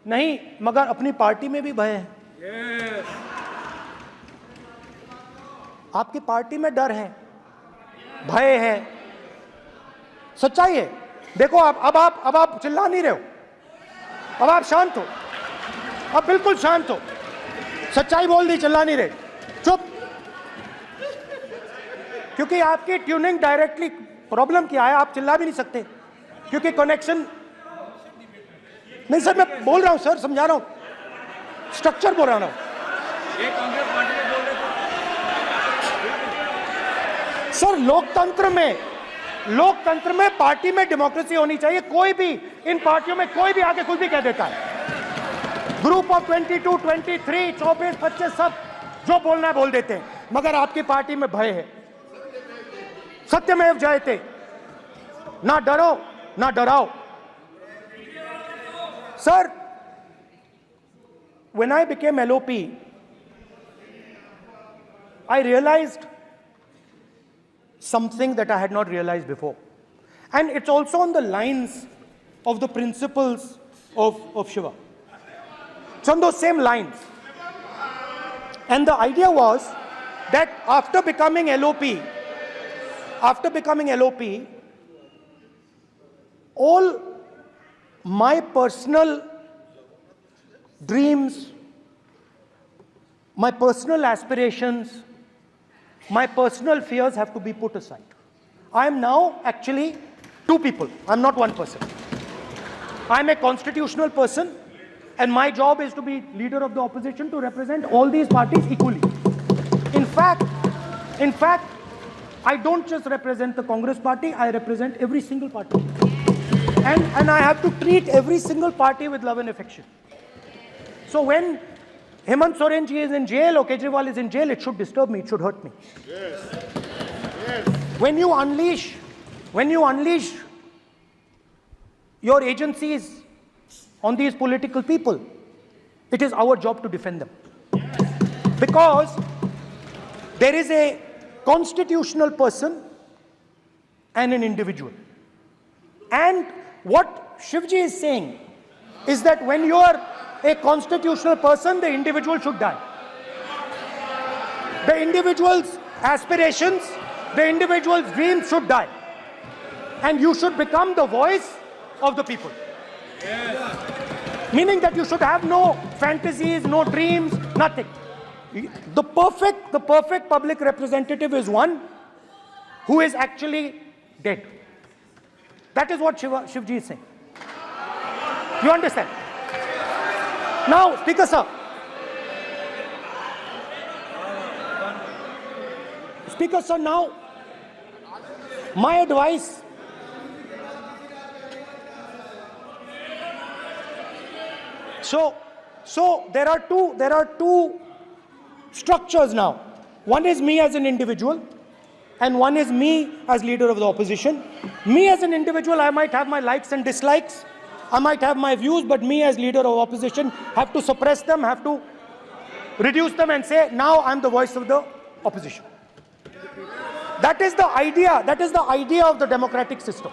नहीं, मगर अपनी पार्टी में भी भय है। आपकी पार्टी में डर है, भय है, सच्चाई है। देखो अब आप चिल्ला नहीं रहे हो, अब आप शांत हो, अब बिल्कुल शांत हो। सच्चाई बोल दी, चिल्ला नहीं रहे, चुप। क्योंकि आपकी ट्यूनिंग डायरेक्टली, प्रॉब्लम क्या है, आप चिल्ला भी नहीं सकते क्योंकि कनेक्शन नहीं। सर मैं बोल रहा हूं, सर समझा रहा हूं, स्ट्रक्चर बोल रहा हूं। सर लोकतंत्र में पार्टी में डेमोक्रेसी होनी चाहिए। कोई भी इन पार्टियों में कोई भी आके कुछ भी कह देता है। ग्रुप ऑफ 22, 23, 24, 25 सब जो बोलना है बोल देते हैं, मगर आपकी पार्टी में भय है। सत्यमेव जयते, ना डरो ना डराओ। Sir, when I became LOP, I realized something that I had not realized before. And it's also on the lines of the principles of Shiva. It's on those same lines. And the idea was that after becoming LOP, all my personal dreams, my personal aspirations, my personal fears have to be put aside. I am now actually two people. I'm not one person. I'm a constitutional person, and my job is to be leader of the opposition, to represent all these parties equally. In fact, I don't just represent the Congress party, I represent every single party. And I have to treat every single party with love and affection. So when Hemant Soren ji is in jail or Kejriwal is in jail, it should disturb me, it should hurt me. Yes. When you unleash your agencies on these political people, it is our job to defend them. Because there is a constitutional person and an individual. And what Shivji is saying is that when you are a constitutional person, the individual should die. The individual's aspirations, the individual's dreams should die. And you should become the voice of the people. Yes. Meaning that you should have no fantasies, no dreams, nothing. The perfect public representative is one who is actually dead. That is what Shivji is saying. You understand? Now, Speaker sir. Speaker sir, now, my advice. So there are two structures now. One is me as an individual, and one is me as leader of the opposition. Me as an individual, I might have my likes and dislikes, I might have my views, but me as leader of opposition have to suppress them, have to reduce them and say, now I'm the voice of the opposition. That is the idea of the democratic system.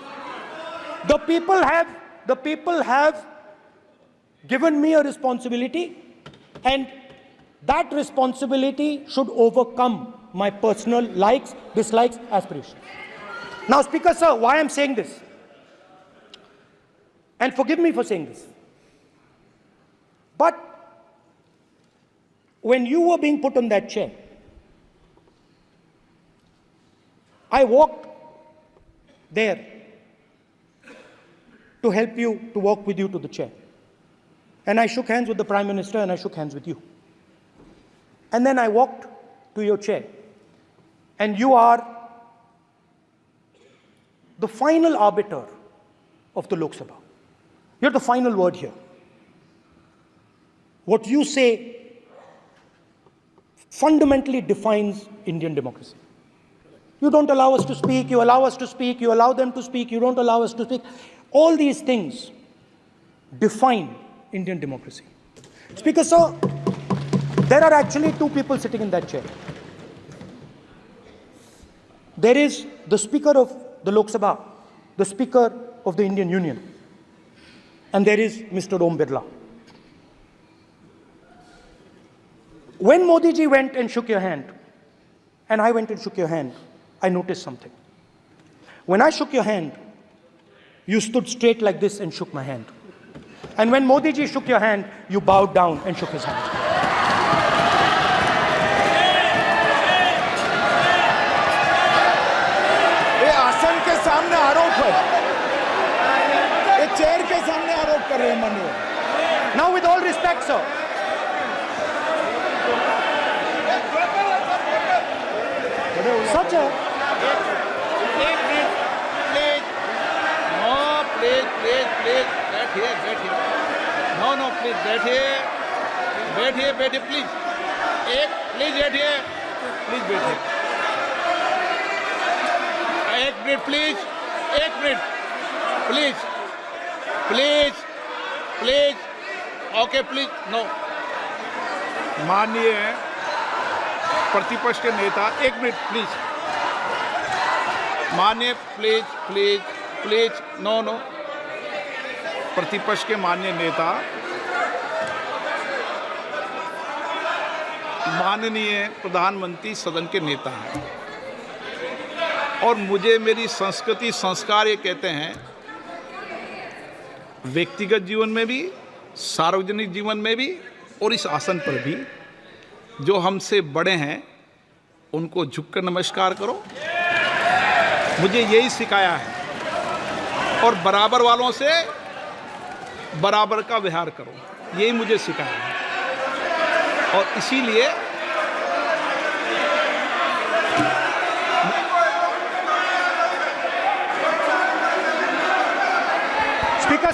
The people have given me a responsibility, and that responsibility should overcome my personal likes, dislikes, aspirations. Now, Speaker sir, why I'm saying this, and forgive me for saying this, but when you were being put on that chair, I walked there to help you, to walk with you to the chair. And I shook hands with the Prime Minister, and I shook hands with you. And then I walked to your chair. And you are the final arbiter of the Lok Sabha. You're the final word here. What you say fundamentally defines Indian democracy. You don't allow us to speak, you allow us to speak, you allow them to speak, you don't allow us to speak. All these things define Indian democracy. Speaker sir, there are actually two people sitting in that chair. There is the Speaker of the Lok Sabha, the Speaker of the Indian Union, and there is Mr. Om Birla. When Modi ji went and shook your hand, and I went and shook your hand, I noticed something. When I shook your hand, you stood straight like this and shook my hand. And when Modi ji shook your hand, you bowed down and shook his hand. ये आसन के सामने आरोप है, ये chair के सामने आरोप कर रहे हैं माननीय। Now, with all respect, sir. Such a... please बैठिए प्लीज बैठिए एक minute please okay please no. माननीय प्रतिपक्ष के नेता, एक मिनट प्लीज, माननीय प्लीज नो। प्रतिपक्ष के माननीय नेता, माननीय प्रधानमंत्री सदन के नेता हैं, और मुझे मेरी संस्कृति संस्कार ये कहते हैं, व्यक्तिगत जीवन में भी, सार्वजनिक जीवन में भी, और इस आसन पर भी, जो हमसे बड़े हैं उनको झुककर नमस्कार करो। मुझे यही सिखाया है, और बराबर वालों से बराबर का व्यवहार करो, यही मुझे सिखाया है। और इसीलिए स्पीकर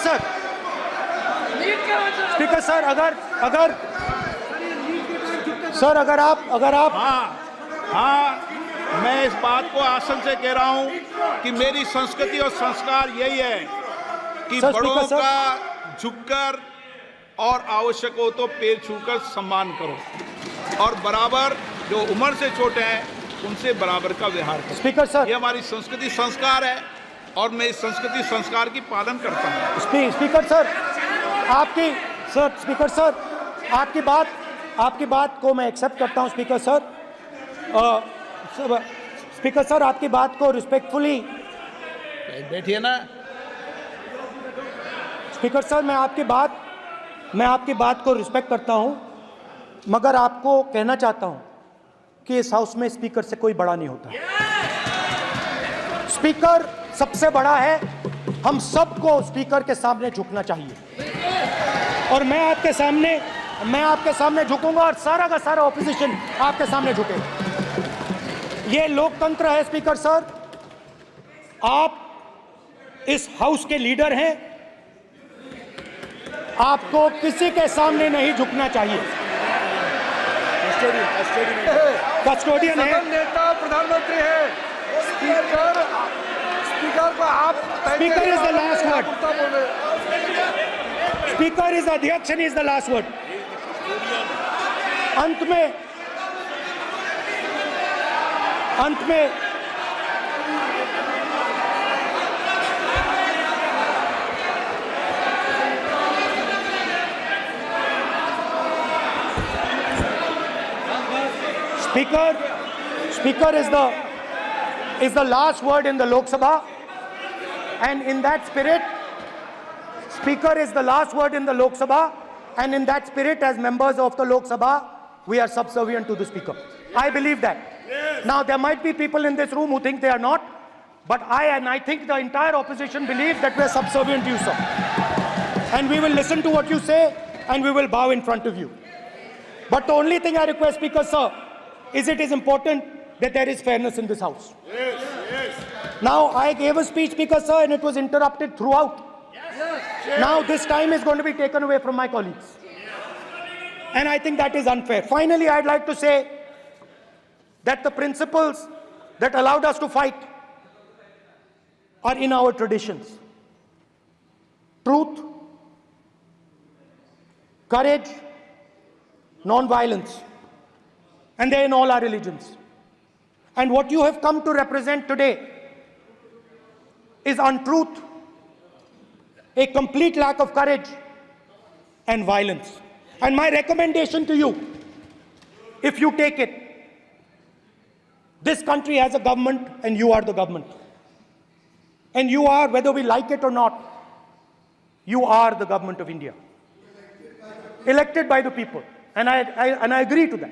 सर, अगर आप हाँ, मैं इस बात को आसन से कह रहा हूं कि मेरी संस्कृति और संस्कार यही है कि बड़ों का झुककर और आवश्यक हो तो पैर छूकर सम्मान करो, और बराबर जो उम्र से छोटे हैं उनसे बराबर का व्यवहार करो। स्पीकर सर, ये हमारी संस्कृति संस्कार है, और मैं इस संस्कृति संस्कार की पालन करता हूँ। स्पीकर सर, आपकी बात को मैं एक्सेप्ट करता हूँ। स्पीकर सर, आपकी बात को रिस्पेक्टफुली, बैठिए ना। स्पीकर सर, मैं आपकी बात को रिस्पेक्ट करता हूं, मगर आपको कहना चाहता हूं कि इस हाउस में स्पीकर से कोई बड़ा नहीं होता। स्पीकर सबसे बड़ा है, हम सबको स्पीकर के सामने झुकना चाहिए और मैं आपके सामने झुकूंगा और सारा का सारा ऑपोजिशन आपके सामने झुकेगा। ये लोकतंत्र है स्पीकर सर, आप इस हाउस के लीडर हैं, आपको किसी के सामने नहीं झुकना चाहिए। कस्टोडियन है, नेता प्रधानमंत्री है, स्पीकर को आप speaker is the last word, speaker is अध्यक्ष and is the last word. अंत में Speaker is the last word in the Lok Sabha, and in that spirit, Speaker is the last word in the Lok Sabha, and in that spirit, as members of the Lok Sabha, we are subservient to the Speaker. I believe that. Yes. Now, there might be people in this room who think they are not, but I think the entire opposition believes that we are subservient to you, sir. And we will listen to what you say, and we will bow in front of you. But the only thing I request, Speaker, sir, is it is important that there is fairness in this house. Yes, yes. Now, I gave a speech, Speaker, sir, and it was interrupted throughout. Yes. Now, this time is going to be taken away from my colleagues. And I think that is unfair. Finally, I'd like to say that the principles that allowed us to fight are in our traditions. Truth, courage, non-violence. And they're in all our religions. And what you have come to represent today is untruth, a complete lack of courage, and violence. And my recommendation to you, if you take it, this country has a government and you are the government. And you are, whether we like it or not, you are the government of India. Elected by the people. And I agree to that.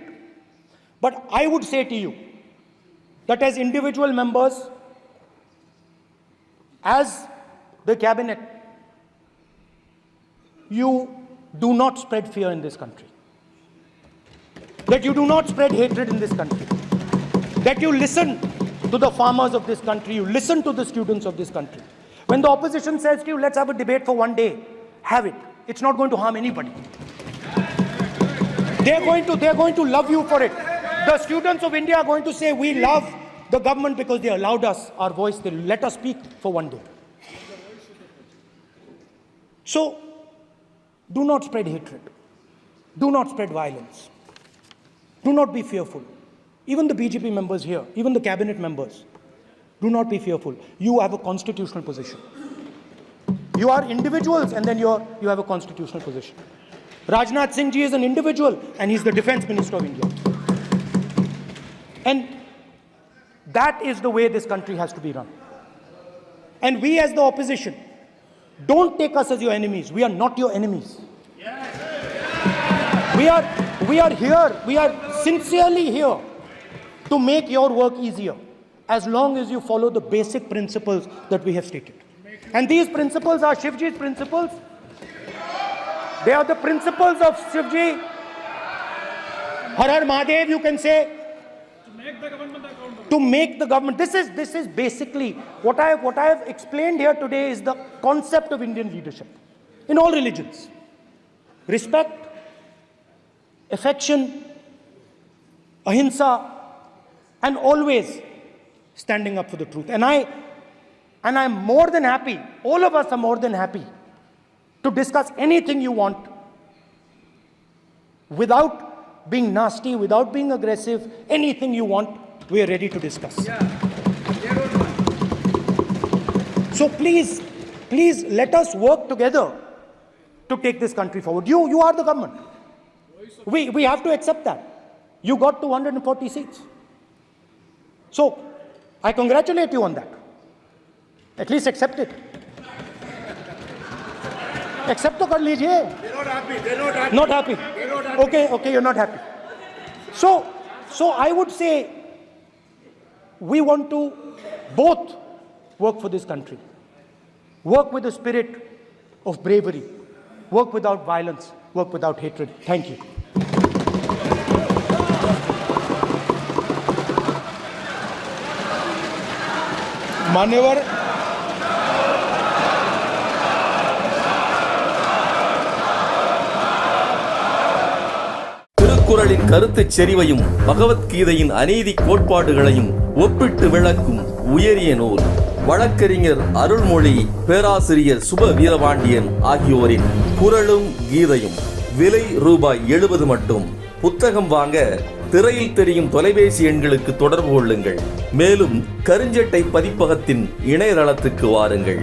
But I would say to you that as individual members, as the cabinet, you do not spread fear in this country. That you do not spread hatred in this country. That you listen to the farmers of this country, you listen to the students of this country. When the opposition says to you, let's have a debate for one day, have it. It's not going to harm anybody. They're going to love you for it. The students of India are going to say, we love the government because they allowed us our voice, they let us speak for one day. So, do not spread hatred. Do not spread violence. Do not be fearful. Even the BJP members here, even the cabinet members, do not be fearful. You have a constitutional position. You are individuals and then you have a constitutional position. Rajnath Singh ji is an individual and he's the Defense Minister of India. And that is the way this country has to be run. And we as the opposition, don't take us as your enemies. We are not your enemies. We are here, we are sincerely here to make your work easier as long as you follow the basic principles that we have stated. And these principles are Shivji's principles. They are the principles of Shivji. Har Har Mahadev, you can say. To make the government. This is basically what I have explained here today is the concept of Indian leadership in all religions. Respect, affection, ahimsa, and always standing up for the truth. And I'm more than happy, all of us are more than happy to discuss anything you want without being nasty, without being aggressive, anything you want, we are ready to discuss. So please let us work together to take this country forward. You are the government. We have to accept that. You got 240 seats. So I congratulate you on that. At least accept it. Accept to kar lijiye. They're not happy. They're not happy. Not happy. They're not happy. Okay, you're not happy. So I would say we want to both work for this country. work with a spirit of bravery, work without violence, work without hatred. Thank you. मान्यवर திருக்குறளின் கருத்துச் செறிவையும் பகவத்கீதையின் அநீதி கோட்பாடுகளையும் ஒப்பிட்டு விளக்கும் உயரிய நூல். வழக்கறிஞர் அருள்மொழி, பேராசிரியர் சுப வீரபாண்டியன் ஆகியோரின் குறளும் கீதையும். விலை ரூபாய் 70 மட்டும். புத்தகம் வாங்க திரையில் தெரியும் தொலைபேசி எண்களுக்கு தொடர்பு கொள்ளுங்கள். மேலும் கருஞ்சட்டை பதிப்பகத்தின் இணையதளத்துக்கு வாருங்கள்.